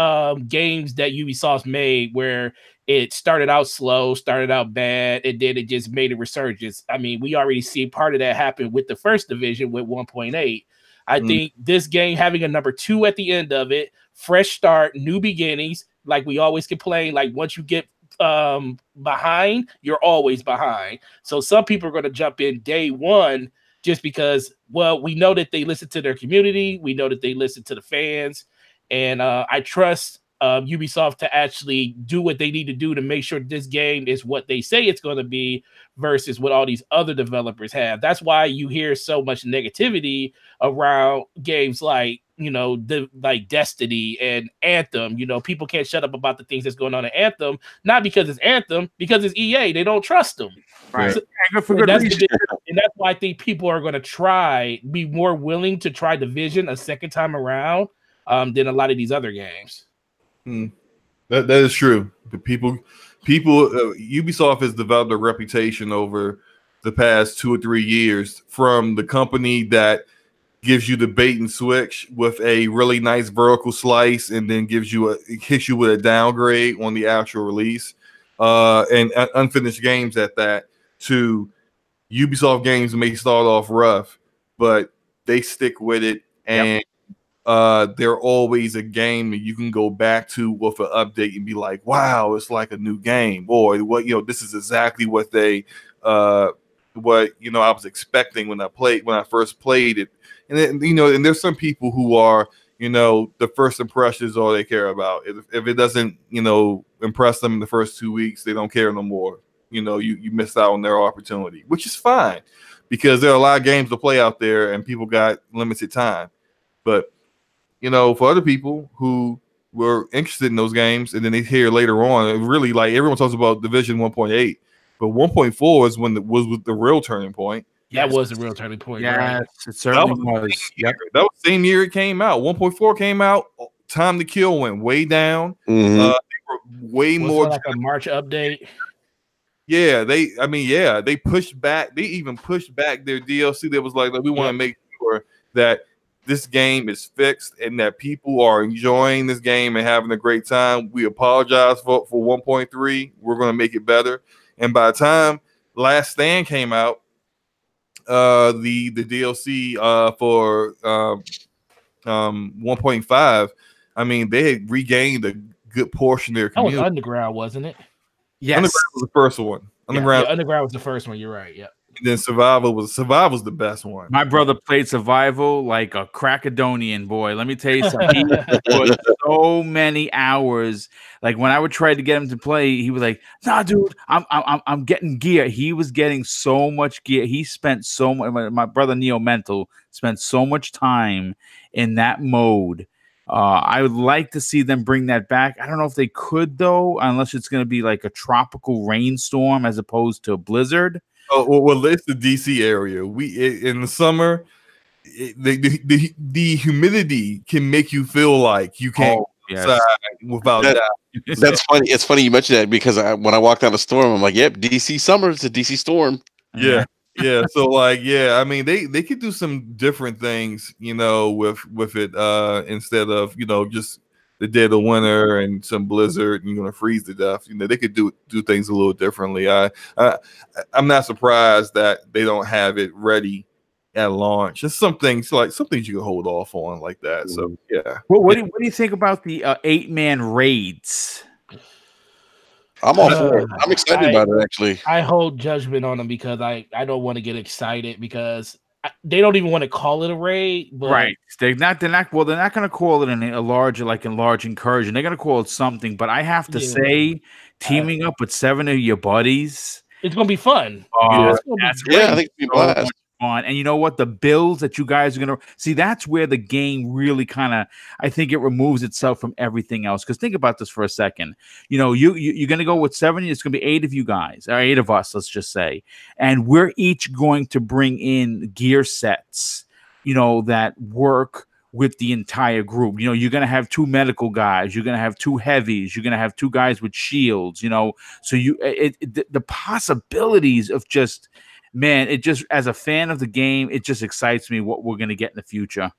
games that Ubisoft's made where it started out slow, started out bad, and then it just made a resurgence. I mean, we already see part of that happen with the first Division with 1.8. I think this game having a number 2 at the end of it, fresh start, new beginnings, like we always complain, like once you get behind, you're always behind. So some people are going to jump in day one just because, well, we know that they listen to their community. We know that they listen to the fans. And I trust Ubisoft to actually do what they need to do to make sure this game is what they say it's going to be versus what all these other developers have. That's why you hear so much negativity around games like, you know, like Destiny and Anthem. You know, people can't shut up about the things that's going on in Anthem, not because it's Anthem, because it's EA. They don't trust them. Right. So, and that's why I think people are going to be more willing to try Division a second time around than a lot of these other games. That is true. But people, Ubisoft has developed a reputation over the past 2 or 3 years from the company that gives you the bait and switch with a really nice vertical slice, and then hits you with a downgrade on the actual release, and unfinished games at that. To Ubisoft games may start off rough, but they stick with it, and they're always a game that you can go back to with an update and be like, wow, it's like a new game, or what, you know, this is exactly what they what, you know, I was expecting when I first played it. And then, you know, and there's some people who are, you know, the first impression is all they care about. If it doesn't, you know, impress them in the first 2 weeks, they don't care no more. You know, you missed out on their opportunity, which is fine because there are a lot of games to play out there and people got limited time. But, you know, for other people who were interested in those games and then they hear later on, really, like, everyone talks about Division 1.8, but 1.4 is was the real turning point. That was the real turning point. Yes, right? it certainly was. Yep. That was the same year it came out. 1.4 came out. Time to Kill went way down. Way more like a March update. Yeah, they pushed back. They even pushed back their DLC. That was like we want to make sure that this game is fixed and that people are enjoying this game and having a great time. We apologize for 1.3. We're going to make it better. And by the time Last Stand came out, the DLC for 1.5, I mean, they had regained a good portion of their community. That was Underground, wasn't it? Yes. Underground was the first one. Underground was the first one. You're right. Yeah. And then Survival was the best one. My brother played Survival like a Crackadonian, boy. Let me tell you something. He put so many hours. Like when I would try to get him to play, he was like, "Nah, dude, I'm getting gear." He was getting so much gear. He spent so much. My brother Neo Mental spent so much time in that mode. I would like to see them bring that back. I don't know if they could though, unless it's going to be like a tropical rainstorm as opposed to a blizzard. Oh, well, it's the DC area. In the summer, the humidity can make you feel like you can't go outside without that. That's funny. It's funny you mentioned that because when I walked down the storm, I'm like, "Yep, DC summer. It's a DC storm." Yeah. Yeah, so like, yeah, I mean, they could do some different things, you know, with it, instead of, you know, just the dead of winter and some blizzard and you're gonna freeze to death. You know, they could do things a little differently. I I'm not surprised that they don't have it ready at launch. Just some things you can hold off on like that. So yeah. What do you think about the 8-man raids? I'm all for it. I'm excited about it, actually. I hold judgment on them because I don't want to get excited because they don't even want to call it a raid. But Right. They're not going to call it a large incursion. They're going to call it something. But I have to say, teaming up with 7 of your buddies, it's going to be fun. Yeah, that's great. I think it'll be blast. Fun. And you know what? The builds that you guys are going to see, that's where the game really kind of, I think it removes itself from everything else. Because think about this for a second. You know, you're going to go with 7. It's going to be 8 of you guys, or 8 of us, let's just say. And we're each going to bring in gear sets, you know, that work with the entire group. You know, you're going to have 2 medical guys. You're going to have 2 heavies. You're going to have 2 guys with shields, you know. So the possibilities of just, man, it just, as a fan of the game, it just excites me what we're going to get in the future.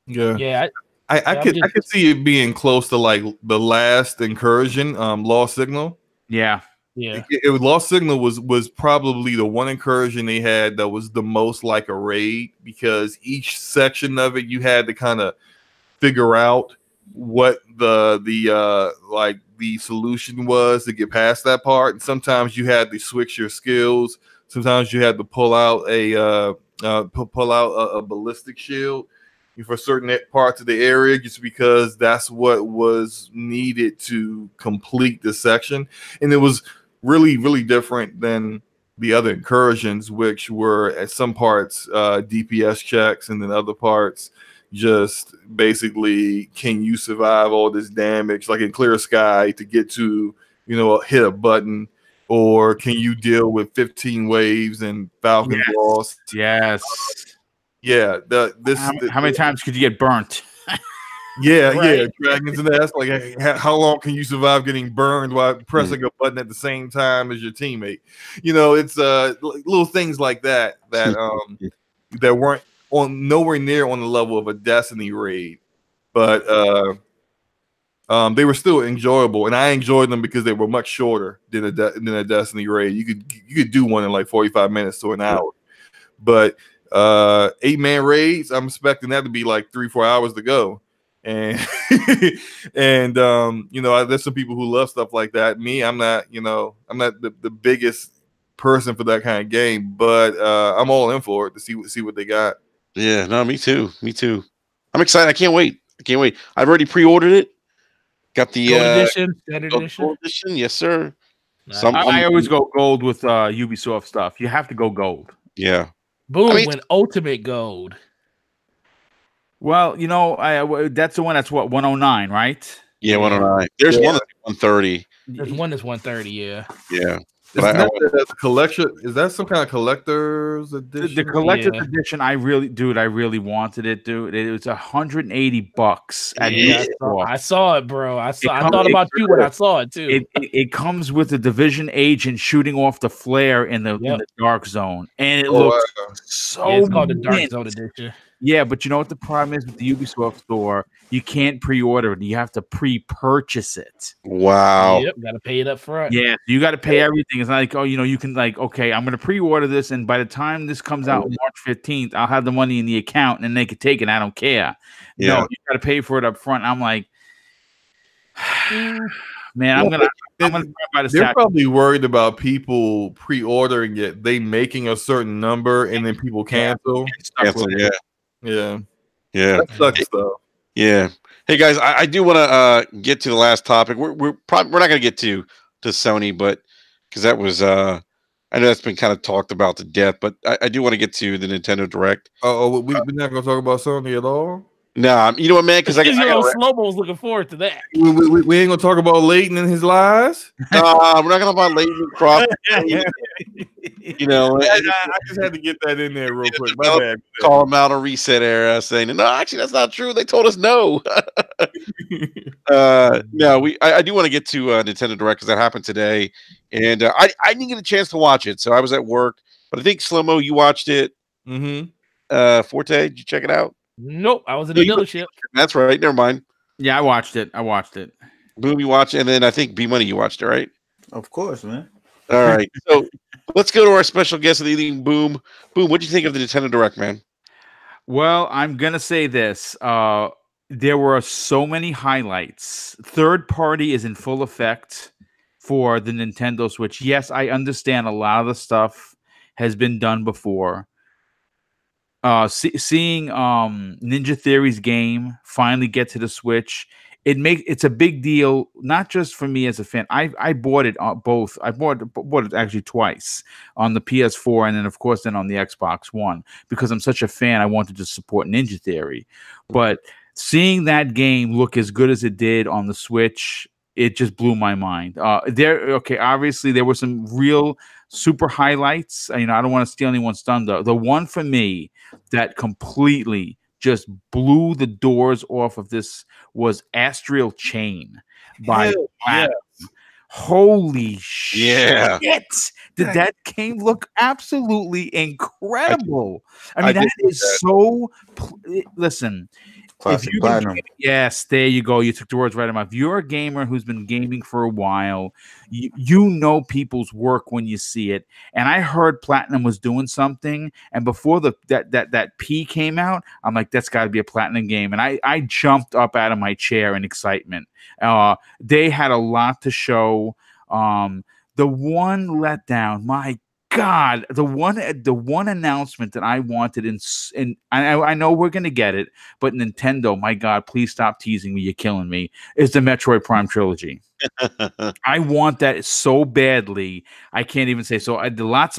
Yeah. I could see it being close to like the last incursion, Lost Signal. Yeah. Lost Signal was probably the one incursion they had that was the most like a raid, because each section of it you had to kind of figure out what the solution was to get past that part. And sometimes you had to switch your skills. Sometimes you had to pull out a ballistic shield for certain parts of the area, just because that's what was needed to complete the section. And it was really, really different than the other incursions, which were at some parts DPS checks, and then other parts just basically, can you survive all this damage, like in Clear Sky, to get to, you know, hit a button. Or can you deal with 15 waves and Falcon Lost? Yes. Yeah. How many times could you get burnt? Yeah, right? Dragon's Nest. Like, how long can you survive getting burned while pressing a button at the same time as your teammate? You know, it's little things like that that weren't nowhere near on the level of a Destiny raid, but they were still enjoyable, and I enjoyed them because they were much shorter than a Destiny raid. You could do one in like 45 minutes to an hour, but 8-man raids, I'm expecting that to be like 3-4 hours to go. And and you know, there's some people who love stuff like that. Me, I'm not the biggest person for that kind of game, but I'm all in for it to see what they got. Yeah, no, me too. I'm excited. I can't wait. I've already pre-ordered it. Got the standard edition. Yes, sir. I always go gold with Ubisoft stuff. You have to go gold. Yeah. Boom, went ultimate gold. Well, you know, that's the one that's what, 109, right? Yeah, 109. There's one that's 130. There's one that's 130, yeah. Yeah. That's a collection. Is that some kind of collector's edition? The collector's edition, I really wanted it, dude. It was $180 I saw it, bro. I thought about you when I saw it too. It comes with the Division agent shooting off the flare in the dark zone, and it looks so. It's called the Dark Zone edition. Yeah, but you know what the problem is with the Ubisoft store? You can't pre-order it. You have to pre-purchase it. Wow. Yep, got to pay it up front. Yeah, you got to pay everything. It's not like, oh, you know, you can like, okay, I'm going to pre-order this, and by the time this comes out March 15th, I'll have the money in the account, and they can take it. I don't care. Yeah. No, you got to pay for it up front. I'm like, man, I'm gonna buy the They're probably worried about people pre-ordering it, they making a certain number, and then people cancel. Yeah. That sucks though. Yeah. Hey guys, I do want to get to the last topic. We're not going to get to Sony, but because that was I know that's been kind of talked about to death, but I do want to get to the Nintendo Direct. We're not going to talk about Sony at all. Nah, you know what, man? Because Slow-Mo's looking forward to that. We ain't gonna talk about Leighton and his lies. We're not gonna talk about Leighton Crawford. You know, I just had to get that in there real quick. My bad. Call him out on Reset Era, saying, "No, actually, that's not true. They told us no." No, I do want to get to Nintendo Direct because that happened today, and I didn't get a chance to watch it, so I was at work. But I think Slow Mo, you watched it. Forte, did you check it out? Nope, I was in the dealership. That's right. Never mind. Yeah, I watched it. Boom, you watched it, and then I think B Money, you watched it, right? Of course, man. All right. So let's go to our special guest of the evening, Boom. Boom, what do you think of the Nintendo Direct, man? Well, I'm gonna say this. There were so many highlights. Third party is in full effect for the Nintendo Switch. Yes, I understand a lot of the stuff has been done before. Seeing Ninja Theory's game finally get to the Switch, it's a big deal, not just for me as a fan. I bought it on both. I bought it actually twice on the PS4 and then of course then on the Xbox One because I'm such a fan. I wanted to support Ninja Theory, but seeing that game look as good as it did on the Switch, it just blew my mind. Obviously there were some real super highlights. I don't want to steal anyone's thunder. The one for me that completely just blew the doors off of this was Astral Chain by Platinum. Holy shit! Did that game look absolutely incredible? I mean, that is so. Listen. Classic Platinum. Yes, there you go. You took the words right out of my mouth. If you're a gamer who's been gaming for a while, you know people's work when you see it. And I heard Platinum was doing something, and before that P came out, I'm like, that's got to be a Platinum game. And I jumped up out of my chair in excitement. They had a lot to show. The one letdown, my God, the one announcement that I wanted, and I know we're gonna get it, but Nintendo, my God, please stop teasing me. You're killing me. Is the Metroid Prime trilogy? I want that so badly. I can't even say so. Lots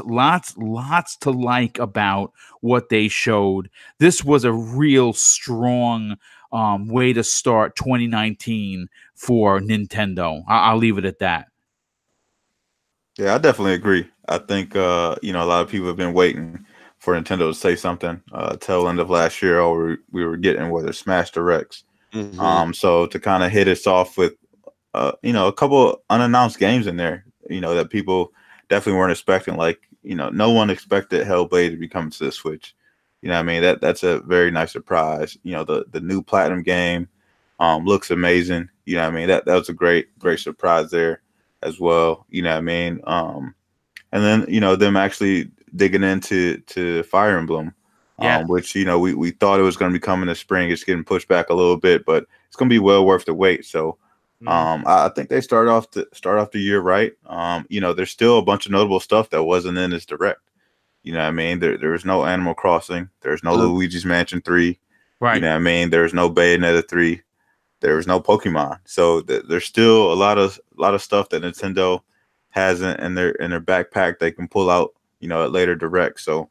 to like about what they showed. This was a real strong way to start 2019 for Nintendo. I'll leave it at that. Yeah, I definitely agree. I think a lot of people have been waiting for Nintendo to say something. Tail end of last year, we were getting whether Smash Directs. So to kind of hit us off with a couple unannounced games in there, that people definitely weren't expecting. Like, no one expected Hellblade to be coming to the Switch. You know what I mean? That's a very nice surprise. The new Platinum game looks amazing. You know what I mean? That was a great surprise there as well. You know what I mean? And then, them actually digging into Fire Emblem, which, we thought it was going to be coming this spring. It's getting pushed back a little bit, but it's going to be well worth the wait. So I think they start off the year right. There's still a bunch of notable stuff that wasn't in this direct. You know what I mean? There was no Animal Crossing. There's no Luigi's Mansion 3. Right. You know what I mean? There's no Bayonetta 3. There was no Pokemon. So there's still a lot of stuff that Nintendo has in their backpack they can pull out, at later direct. So,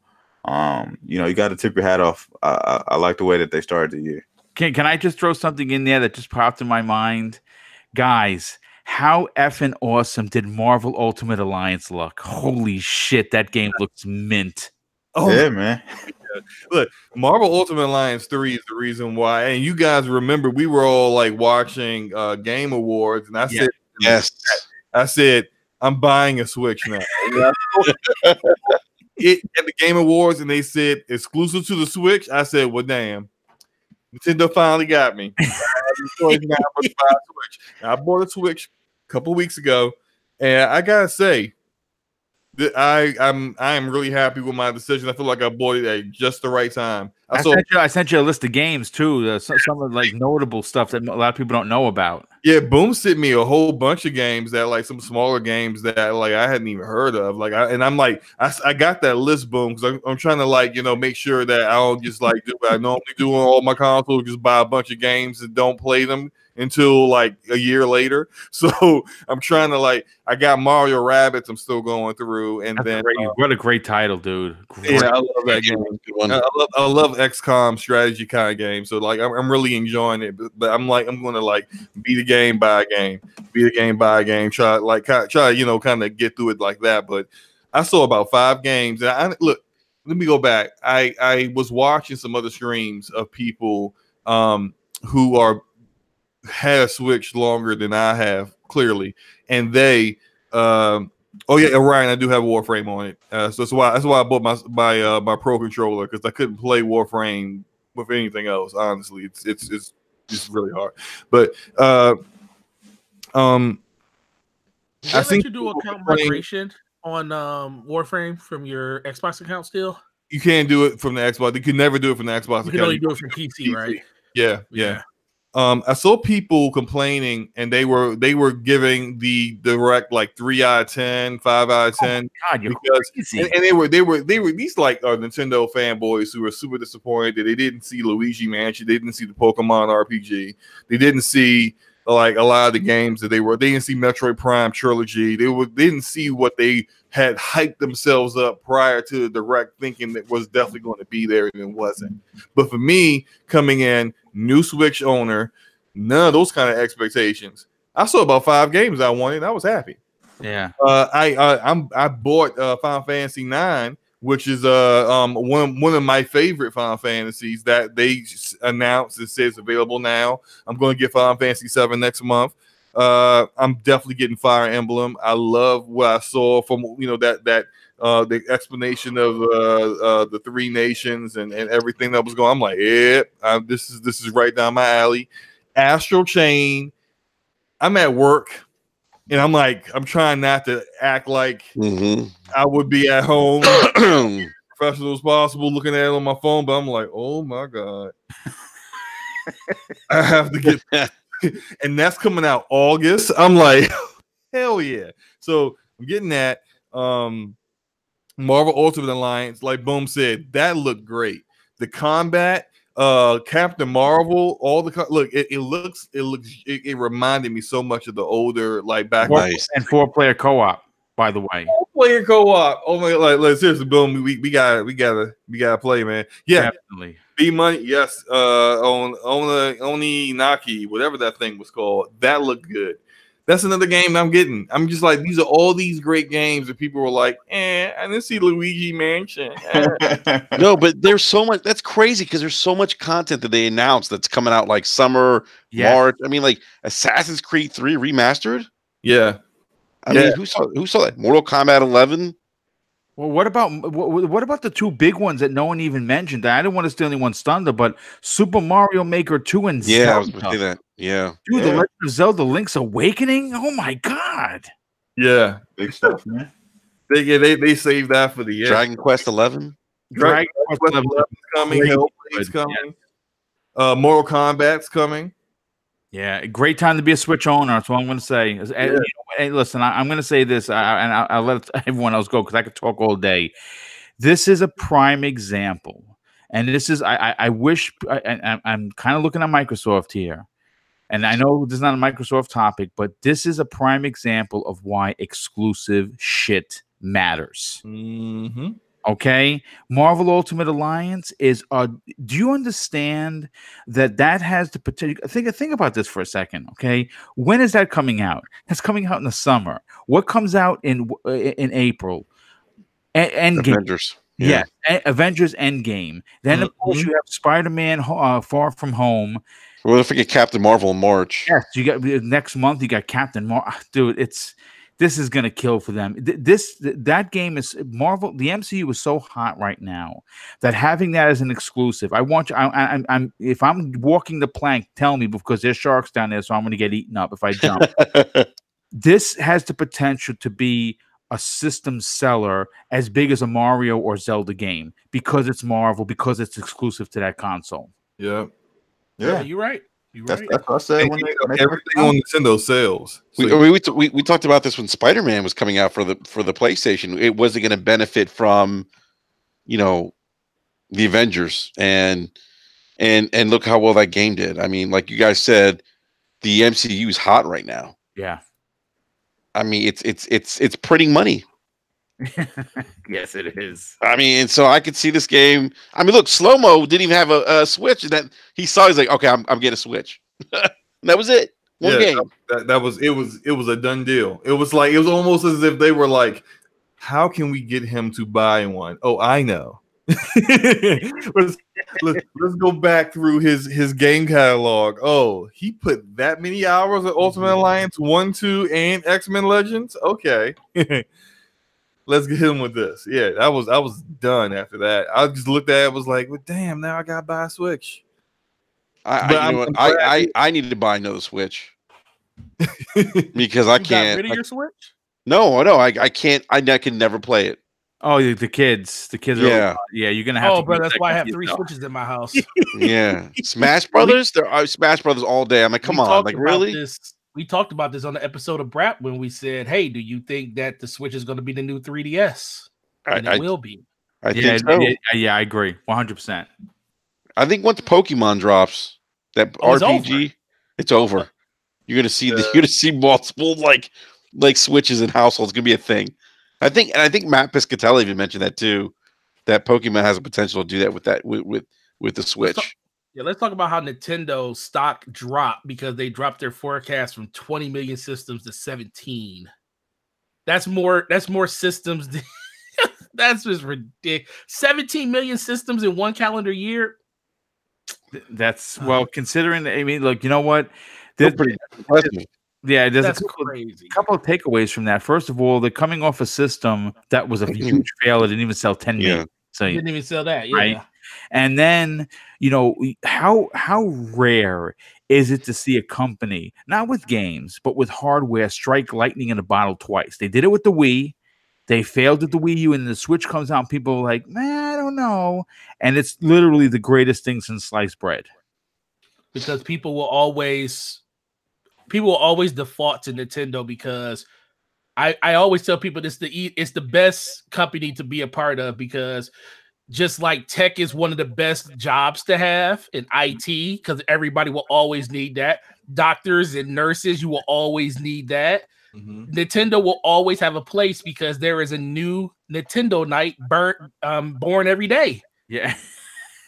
you got to tip your hat off. I like the way that they started the year. Can I just throw something in there that just popped in my mind? Guys, how effing awesome did Marvel Ultimate Alliance look? Holy shit, that game looks mint. Oh yeah, man. Look, Marvel Ultimate Alliance 3 is the reason why. And you guys remember we were all like watching Game Awards, and I said, I said, I'm buying a Switch now. At the Game Awards, and they said exclusive to the Switch. I said, well, damn, Nintendo finally got me. I bought a Switch a couple weeks ago, and I gotta say, I am really happy with my decision. I feel like I bought it at just the right time. I sent you a list of games too. Some of like notable stuff that a lot of people don't know about. Yeah, Boom sent me a whole bunch of games that like some smaller games that like I hadn't even heard of. I got that list, Boom, because I'm trying to make sure that I don't just like do what I normally do on all my consoles, just buy a bunch of games and don't play them until like a year later. So I'm trying to I got Mario Rabbids I'm still going through, and then what a great title, dude. Yeah, I love that game. I love XCOM strategy kind of game. So I'm really enjoying it. But I'm gonna beat the game by game. Try kind of get through it like that. But I saw about 5 games. And let me go back. I was watching some other streams of people who had a Switch longer than I have, clearly, and they Oh yeah, Ryan, I do have Warframe on it. So that's why I bought my Pro controller, because I couldn't play Warframe with anything else. Honestly, it's really hard. But Did I they let think you do account migration on Warframe from your Xbox account still? you can't do it from the Xbox. You can never do it from the Xbox. You can only do it from PC, right? Yeah. I saw people complaining, and they were giving the direct like 3 out of 10, 5 out of 10. God, you're because crazy. and they were these like Nintendo fanboys who were super disappointed that they didn't see Luigi Mansion, they didn't see the Pokemon RPG, they didn't see like a lot of the games that they didn't see Metroid Prime trilogy. They didn't see what they had hyped themselves up prior to the direct, thinking that was definitely going to be there, and it wasn't. But for me, coming in, new Switch owner, none of those kind of expectations. I saw about 5 games I wanted. I was happy. Yeah. I bought Final Fantasy 9, which is one of my favorite Final Fantasies that they announced. It says available now. I'm going to get Final Fantasy 7 next month. I'm definitely getting Fire Emblem. I love what I saw from the explanation of the 3 nations and everything that was going on. I'm like, yeah, this is right down my alley. Astral Chain. I'm at work, and I'm trying not to act like I would be at home, professional as possible, looking at it on my phone. But I'm like, oh my God, I have to get that. And that's coming out August. I'm like, hell yeah. So I'm getting that. Marvel Ultimate Alliance, like Boom said, that looked great. The combat, Captain Marvel, all the look, it reminded me so much of the older, like back and 4-player co-op, by the way. 4-player co-op. Oh my God, like seriously, Boom, we gotta play, man. Yeah, definitely. B Money, yes. On the Naki, whatever that thing was called, that looked good. That's another game I'm getting. I'm just like, these are all these great games that people were like, I didn't see Luigi Mansion. No, but there's so much. That's crazy because there's so much content that they announced that's coming out like summer, March. I mean, like Assassin's Creed 3 remastered. Yeah, I mean, who saw that? Mortal Kombat 11. Well, what about the 2 big ones that no one even mentioned? I didn't want to steal anyone's thunder, but Super Mario Maker 2 and Zelda. I was going to say that. Yeah. Dude, The Legend of Zelda Link's Awakening? Oh my God. Yeah. Big stuff, man. They saved that for the end. Dragon Quest 11. Dragon Quest 11 is coming. Hellblade's coming. Mortal Kombat's coming. Yeah, great time to be a Switch owner. That's what I'm going to say. And, hey, listen, I'm going to say this, and I'll let everyone else go because I could talk all day. This is a prime example, and this is I wish I'm kind of looking at Microsoft here, and I know this is not a Microsoft topic, but this is a prime example of why exclusive shit matters. Mm-hmm. Okay, Marvel Ultimate Alliance is do you understand that has the potential? Think about this for a second. Okay, when is that coming out? It's coming out in the summer. What comes out in April? Endgame. Avengers. Yeah, Avengers Endgame. Then of course you have Spider-Man Far From Home. Well, don't forget Captain Marvel in March. Yes, you got next month. You got Captain Marvel. Dude, this is gonna kill for them. That game is Marvel. The MCU is so hot right now that having that as an exclusive, I want you. I'm if I'm walking the plank, tell me because there's sharks down there, so I'm gonna get eaten up if I jump. This has the potential to be a system seller as big as a Mario or Zelda game because it's Marvel, because it's exclusive to that console. Yeah, you're right. That's what I said. When everything on Nintendo sells. So we talked about this when Spider-Man was coming out for the PlayStation. It wasn't going to benefit from, the Avengers and look how well that game did. I mean, like you guys said, the MCU is hot right now. Yeah. I mean, it's printing money. Yes, it is. I mean, and so I could see this game. I mean, look, Slow-Mo didn't even have a Switch, and then he's like, okay, I'm getting a Switch. That was it. One game. That was a done deal. It was almost as if they were like, how can we get him to buy one? Oh, I know. let's go back through his game catalog. Oh, he put that many hours of Ultimate Alliance 1, 2, and X-Men Legends. Okay. let's get him with this. Yeah, I was done after that. I just looked at it, was like, well, damn, now I gotta buy a Switch. You know what? I need to buy another Switch because I can't. Got rid of your Switch? No, I can't. I can never play it. Oh, the kids. Yeah. You're gonna have. Oh, to bro, that's why I have 3 Switches in my house. Yeah, Smash Brothers. There are Smash Brothers all day. I'm like, come on, like really? We talked about this on the episode of Brap when we said, "Hey, do you think that the Switch is going to be the new 3DS?" And it will be. I think so. Yeah, I agree, 100%. I think once Pokemon drops that RPG, it's over. You're gonna see multiple like Switches in households. It's gonna be a thing. I think Matt Piscatelli even mentioned that too. That Pokemon has a potential to do that with the Switch. Let's talk about how Nintendo stock dropped because they dropped their forecast from 20 million systems to 17. That's more systems. That's just ridiculous. 17 million systems in one calendar year. Well, considering. I mean, look, you know what? Pretty impressive. Yeah, there's That's a couple of takeaways from that. First of all, they're coming off a system that was a huge fail. It didn't even sell 10 million. So you didn't even sell that, yeah. Right? And then, how rare is it to see a company, not with games, but with hardware, strike lightning in a bottle twice? They did it with the Wii. They failed at the Wii U, and the Switch comes out, and people are like, man, I don't know. And it's literally the greatest thing since sliced bread. Because people will always default to Nintendo because I always tell people it's the best company to be a part of because just like tech is one of the best jobs to have in IT because everybody will always need that. Doctors and nurses, you will always need that. Mm-hmm. Nintendo will always have a place because there is a new Nintendo night born every day. Yeah.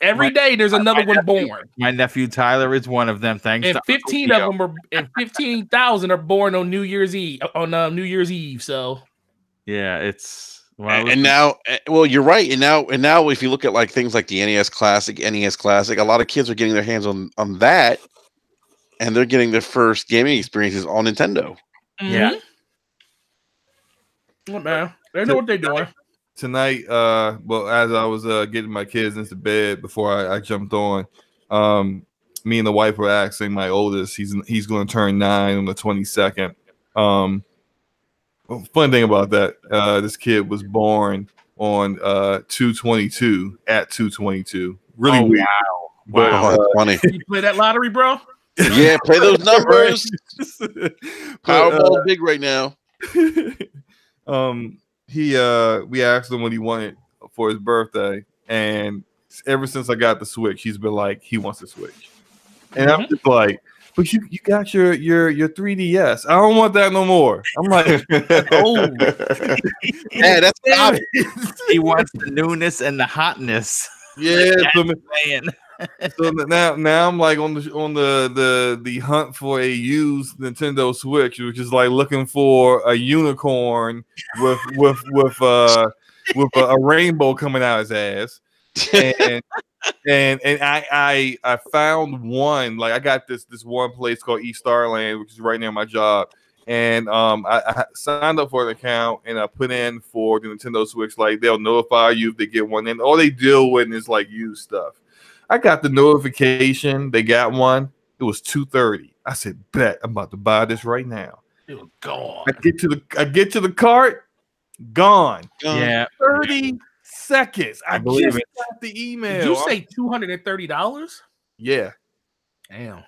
Every day there's another one born. My nephew Tyler is one of them. Thanks. And 15 of them and 15,000 are born on New Year's Eve. So yeah, it's and now, well, you're right. And now, if you look at like things like the NES Classic, a lot of kids are getting their hands on that, and they're getting their first gaming experiences on Nintendo. Mm-hmm. Yeah. Well, man, they know what they're doing. Tonight, well, as I was getting my kids into bed before I jumped on, me and the wife were asking my oldest. He's going to turn 9 on the 22nd. Fun thing about that, this kid was born on 2/22 at 2/22. Really weird. Wow, that's funny. You play that lottery, bro? Yeah, play those numbers. Powerball big right now. We asked him what he wanted for his birthday, and ever since I got the Switch, he's been like, he wants the Switch. And I'm just like, but you got your 3DS. I don't want that no more. I'm like, oh, yeah, that's he wants the newness and the hotness. Yeah, so now I'm like on the hunt for a used Nintendo Switch, which is like looking for a unicorn with a rainbow coming out his ass. And I found one. Like I got this one place called East Starland, which is right near my job. And I signed up for an account and I put in for the Nintendo Switch. Like they'll notify you if they get one, and all they deal with is like used stuff. I got the notification they got one. It was 2:30. I said, "Bet I'm about to buy this right now." It was gone. I get to the cart, gone. Yeah, 30 seconds. I just got the email. Did you say $230? Yeah. Damn.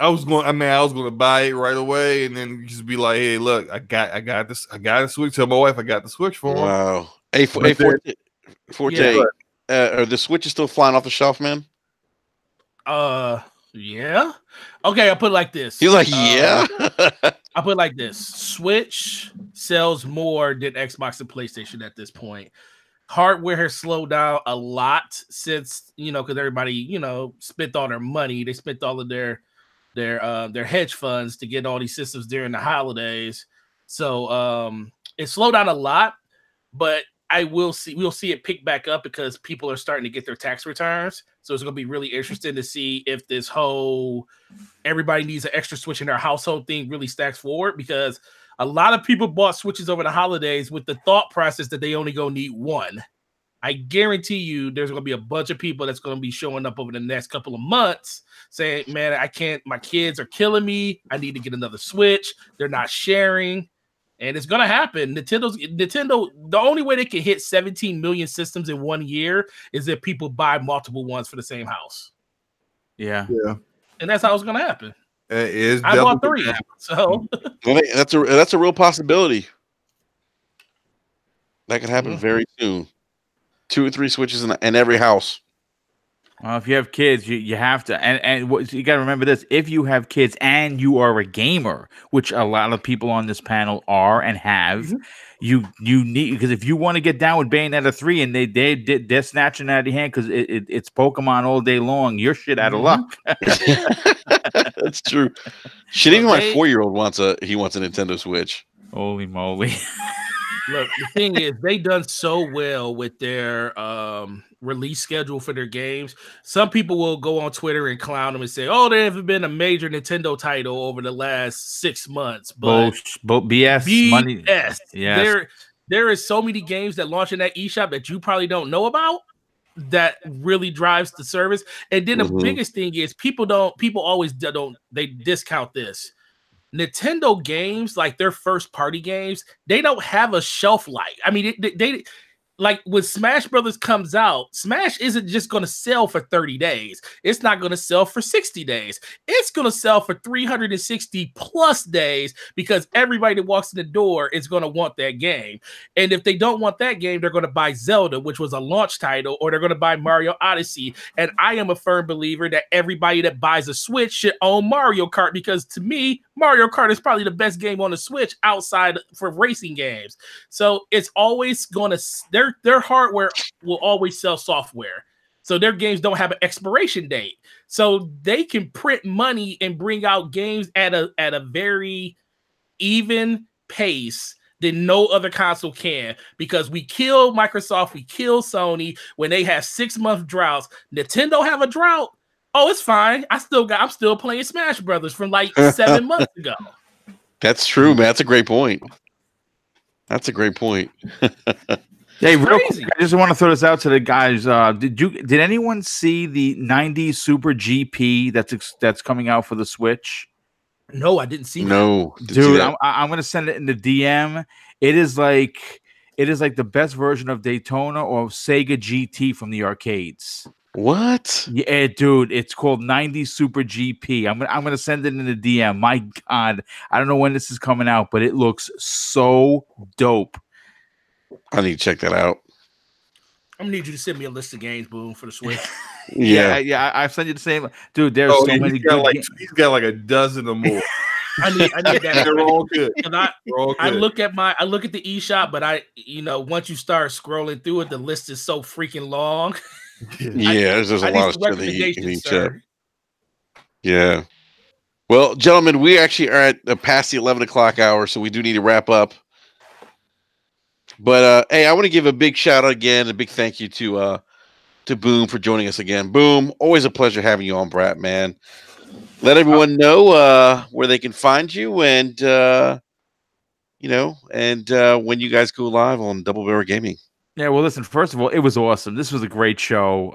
I was going to buy it right away and then just be like, "Hey, look, I got this. I got a Switch." Tell my wife I got the Switch for him. Wow. Hey, Forte. Are the Switch is still flying off the shelf, man? Yeah. Okay, I'll put it like this. He's like, yeah. I'll put it like this. Switch sells more than Xbox and PlayStation at this point. Hardware has slowed down a lot since, because everybody, spent all their money. They spent all of their hedge funds to get all these systems during the holidays. So it slowed down a lot, but we'll see it pick back up because people are starting to get their tax returns. So it's going to be really interesting to see if this whole everybody needs an extra Switch in their household thing really stacks forward, because A lot of people bought Switches over the holidays with the thought process that they only gonna need one. I guarantee you there's going to be a bunch of people that's going to be showing up over the next couple of months saying, man, I can't, my kids are killing me. I need to get another Switch. They're not sharing. And it's going to happen. Nintendo, the only way they can hit 17 million systems in 1 year is if people buy multiple ones for the same house. Yeah. And that's how it's going to happen. I bought 3. So that's a real possibility. That could happen very soon. 2 or 3 Switches in every house. Well, if you have kids, you have to, and what, you got to remember this: if you have kids and you are a gamer, which a lot of people on this panel are and have, you need, because if you want to get down with Bayonetta 3 and they're snatching it out of your hand because it's Pokemon all day long, you're shit out of luck. That's true. Shit, even my 4-year-old wants a Nintendo Switch. Holy moly! Look, the thing is, they done so well with their release schedule for their games. Some people will go on Twitter and clown them and say, "Oh, there haven't been a major Nintendo title over the last 6 months." But BS money. Yes, yes. There is so many games that launch in that eShop that you probably don't know about that really drives the service. And then the biggest thing is people always they discount this. Nintendo games, like their first party games, they don't have a shelf life. I mean, they like when Smash Brothers comes out, Smash isn't just going to sell for 30 days. It's not going to sell for 60 days. It's going to sell for 360 plus days because everybody that walks in the door is going to want that game. And if they don't want that game, they're going to buy Zelda, which was a launch title, or they're going to buy Mario Odyssey. And I am a firm believer that everybody that buys a Switch should own Mario Kart, because to me, Mario Kart is probably the best game on the Switch outside for racing games. So it's always going to, their hardware will always sell software. So their games don't have an expiration date. So they can print money and bring out games at a very even pace that no other console can, because we kill Microsoft, we kill Sony when they have 6-month droughts. Nintendo have a drought. Oh, it's fine. I'm still playing Smash Brothers from like 7 months ago. That's true, man. That's a great point. That's a great point. Hey, real quick, I just want to throw this out to the guys. Did anyone see the 90s Super GP that's coming out for the Switch? No, I didn't see that. No, dude, I'm gonna send it in the DM. It is like the best version of Daytona or Sega GT from the arcades. What? Yeah, dude, it's called 90s Super GP. I'm gonna send it in the DM. My God, I don't know when this is coming out, but it looks so dope. I need to check that out. I'm gonna need you to send me a list of games, Boom, for the Switch. yeah. I've sent you the same. Dude, there's so many good games. He's got like a dozen or more. I need that. They're all good. I look at the eShop, but once you start scrolling through it, the list is so freaking long. There's a lot of stuff that you can check. Yeah. Well, gentlemen, we actually are at past the 11 o'clock hour, so we do need to wrap up. But hey, I want to give a big shout out again, a big thank you to Boom for joining us again. Boom, always a pleasure having you on, Brat, man. Let everyone know where they can find you, and when you guys go live on Double Barrel Gaming. Yeah, well, listen, first of all, it was awesome. This was a great show.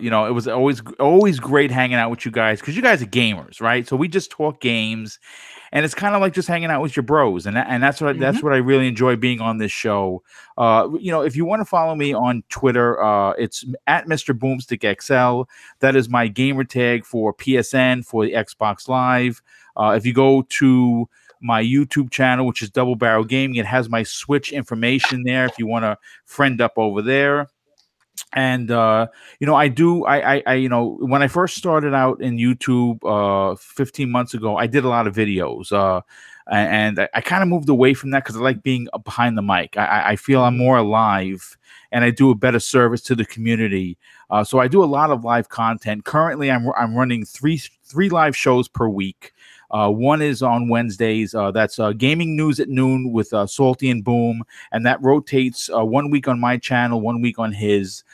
It was always great hanging out with you guys, because you guys are gamers, right? So we just talk games, and it's kind of like just hanging out with your bros, and that's what I really enjoy being on this show. If you want to follow me on Twitter, it's at Mr. Boomstick XL. That is my gamer tag for PSN, for the Xbox Live. If you go to my YouTube channel, which is Double Barrel Gaming, it has my Switch information there if you want to friend up over there. And when I first started out in YouTube 15 months ago, I did a lot of videos, and I kind of moved away from that because I like being behind the mic. I feel I'm more alive, and I do a better service to the community. So I do a lot of live content. Currently, I'm running three live shows per week. One is on Wednesdays. That's Gaming News at Noon with Salty and Boom, and that rotates 1 week on my channel, 1 week on his.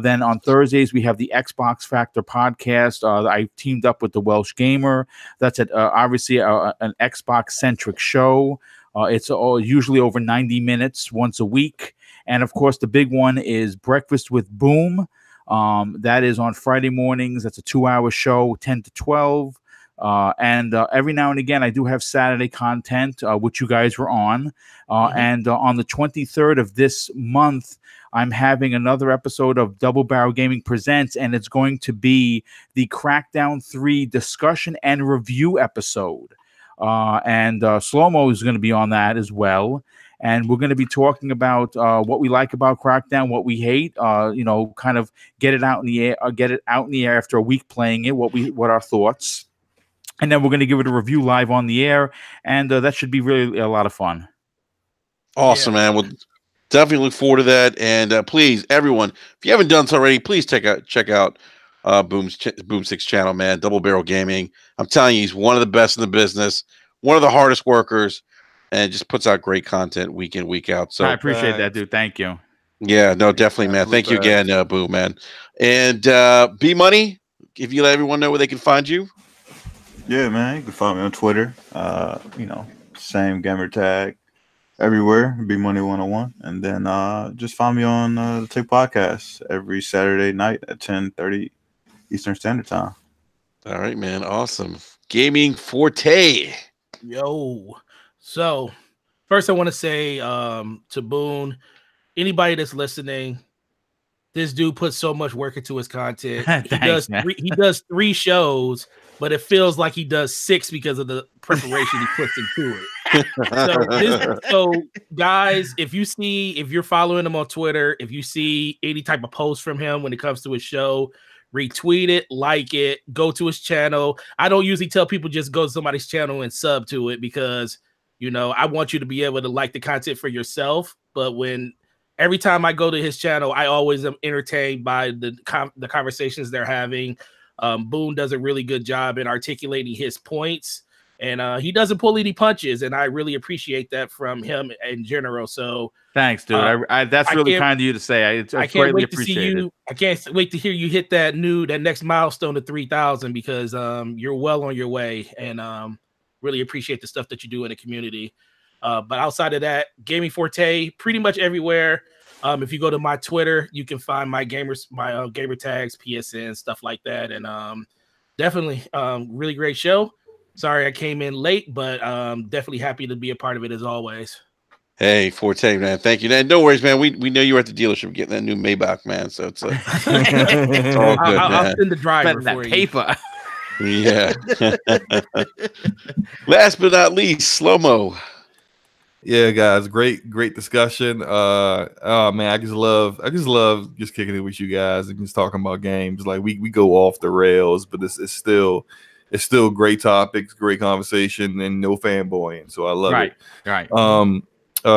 Then on Thursdays, we have the Xbox Factor podcast. I teamed up with the Welsh Gamer. That's obviously an Xbox-centric show. It's usually over 90 minutes once a week. And of course, the big one is Breakfast with Boom. That is on Friday mornings. That's a 2-hour show, 10 to 12. And every now and again, I do have Saturday content, which you guys were on. And on the 23rd of this month, I'm having another episode of Double Barrel Gaming Presents, and it's going to be the Crackdown 3 discussion and review episode. And Slow-Mo is going to be on that as well. And we're going to be talking about what we like about Crackdown, what we hate, kind of get it out in the air after a week playing it, what our thoughts. And then we're going to give it a review live on the air, and that should be really a lot of fun. Awesome, man. We'll definitely look forward to that. And please, everyone, if you haven't done so already, please check out Boom Six channel, man. Double Barrel Gaming. I'm telling you, he's one of the best in the business, one of the hardest workers, and just puts out great content week in, week out. So I appreciate that, dude. Thank you. Yeah, no, definitely, man. Thank you again, Boom, man. And B Money, if you let everyone know where they can find you. Yeah, man. You can find me on Twitter. Same gamer tag everywhere. B Money 101, and then just find me on the Tick Podcast every Saturday night at 10:30 Eastern Standard Time. All right, man. Awesome. Gaming Forte. Yo. So first, I want to say to Boone, anybody that's listening, this dude puts so much work into his content. He does 3 shows, but it feels like he does 6 because of the preparation he puts into it. So guys, if you're following him on Twitter, if you see any type of post from him when it comes to his show, retweet it, like it, go to his channel. I don't usually tell people just go to somebody's channel and sub to it because, I want you to be able to like the content for yourself. But every time I go to his channel, I always am entertained by the conversations they're having. Boone does a really good job in articulating his points, and he doesn't pull any punches, and I really appreciate that from him in general. So thanks, dude. That's really kind of you to say. I can't wait to see you. I can't wait to hear you hit that next milestone of 3,000 because you're well on your way, and really appreciate the stuff that you do in the community. But outside of that, Gaming Forte, pretty much everywhere. If you go to my Twitter, you can find my gamer tags, PSN, stuff like that. And definitely really great show. Sorry I came in late, but definitely happy to be a part of it as always. Hey, Forte, man. Thank you. No worries, man. We know you were at the dealership getting that new Maybach, man. So it's, it's all good, I'll send the driver for you. Paper. Yeah. Last but not least, Slow-Mo. Yeah, guys, great discussion. Oh man, I just love just kicking it with you guys and just talking about games. Like we go off the rails, but it's still great topics, great conversation, and no fanboying. So I love it. Right.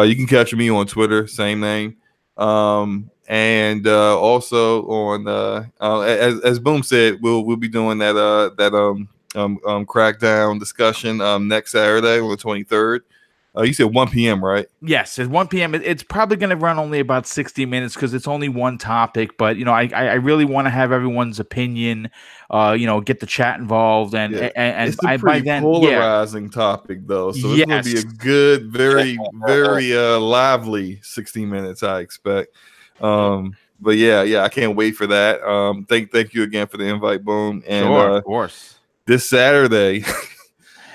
You can catch me on Twitter, same name. And also on as Boom said, we'll be doing that Crackdown discussion next Saturday on the 23rd. You said 1 p.m., right? Yes, at 1 p.m. It's probably going to run only about 60 minutes because it's only one topic. But I really want to have everyone's opinion. Get the chat involved, and it's a pretty polarizing topic, though. So it's going to be a good, very, very lively 60 minutes, I expect. But yeah, I can't wait for that. Thank you again for the invite, Boom. And sure, of course. This Saturday.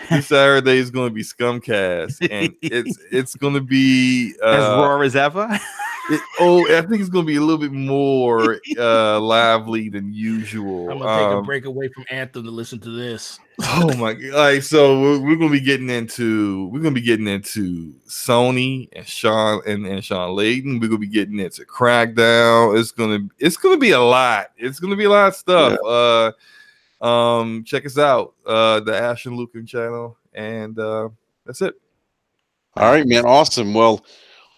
This Saturday is going to be Scumcast, and it's going to be as raw as ever. I think it's going to be a little bit more lively than usual. I'm going to take a break away from Anthem to listen to this. Oh my god! So we're going to be getting into Sony and Sean and Sean Layden. We're going to be getting into Crackdown. It's going to be a lot. It's going to be a lot of stuff. Yeah. Check us out, the Ash and Lucan channel, and that's it. All right, man. Awesome. Well,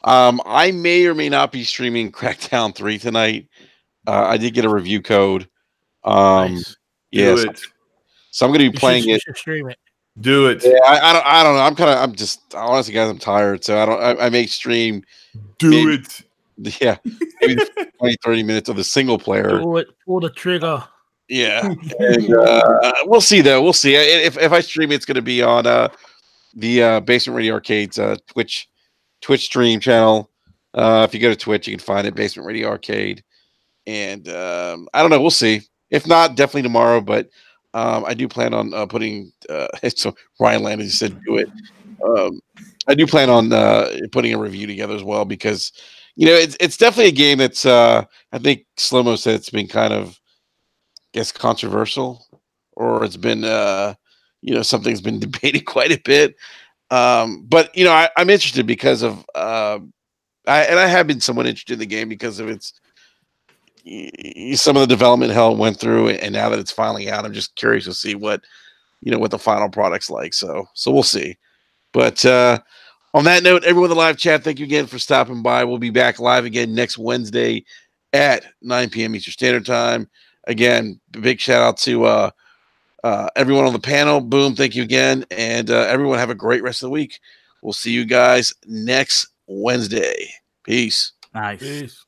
I may or may not be streaming Crackdown 3 tonight. I did get a review code. Nice. Yes. So I'm going to be playing it. Stream it. Do it. Yeah, I don't know. I'm just honestly, guys, I'm tired. So I may stream. Do it. Yeah. Maybe 20-30 minutes of the single player. Do it. Pull the trigger. Yeah, and, we'll see though. We'll see if I stream. It's going to be on the Basement Radio Arcade's Twitch stream channel. If you go to Twitch, you can find it, Basement Radio Arcade. And I don't know, we'll see. If not, definitely tomorrow. But I do plan on putting. So Ryan Landon said, "Do it." I do plan on putting a review together as well because it's definitely a game that's I think Slow-Mo said it's been kind of, I guess, controversial, or it's been something's been debated quite a bit. But I'm interested because of I have been somewhat interested in the game because of its some of the development hell it went through, and now that it's finally out, I'm just curious to see what what the final product's like. So we'll see. But on that note, everyone in the live chat, thank you again for stopping by. We'll be back live again next Wednesday at 9 p.m. Eastern Standard Time. Again, big shout out to everyone on the panel. Boom, thank you again. And everyone have a great rest of the week. We'll see you guys next Wednesday. Peace. Nice. Peace.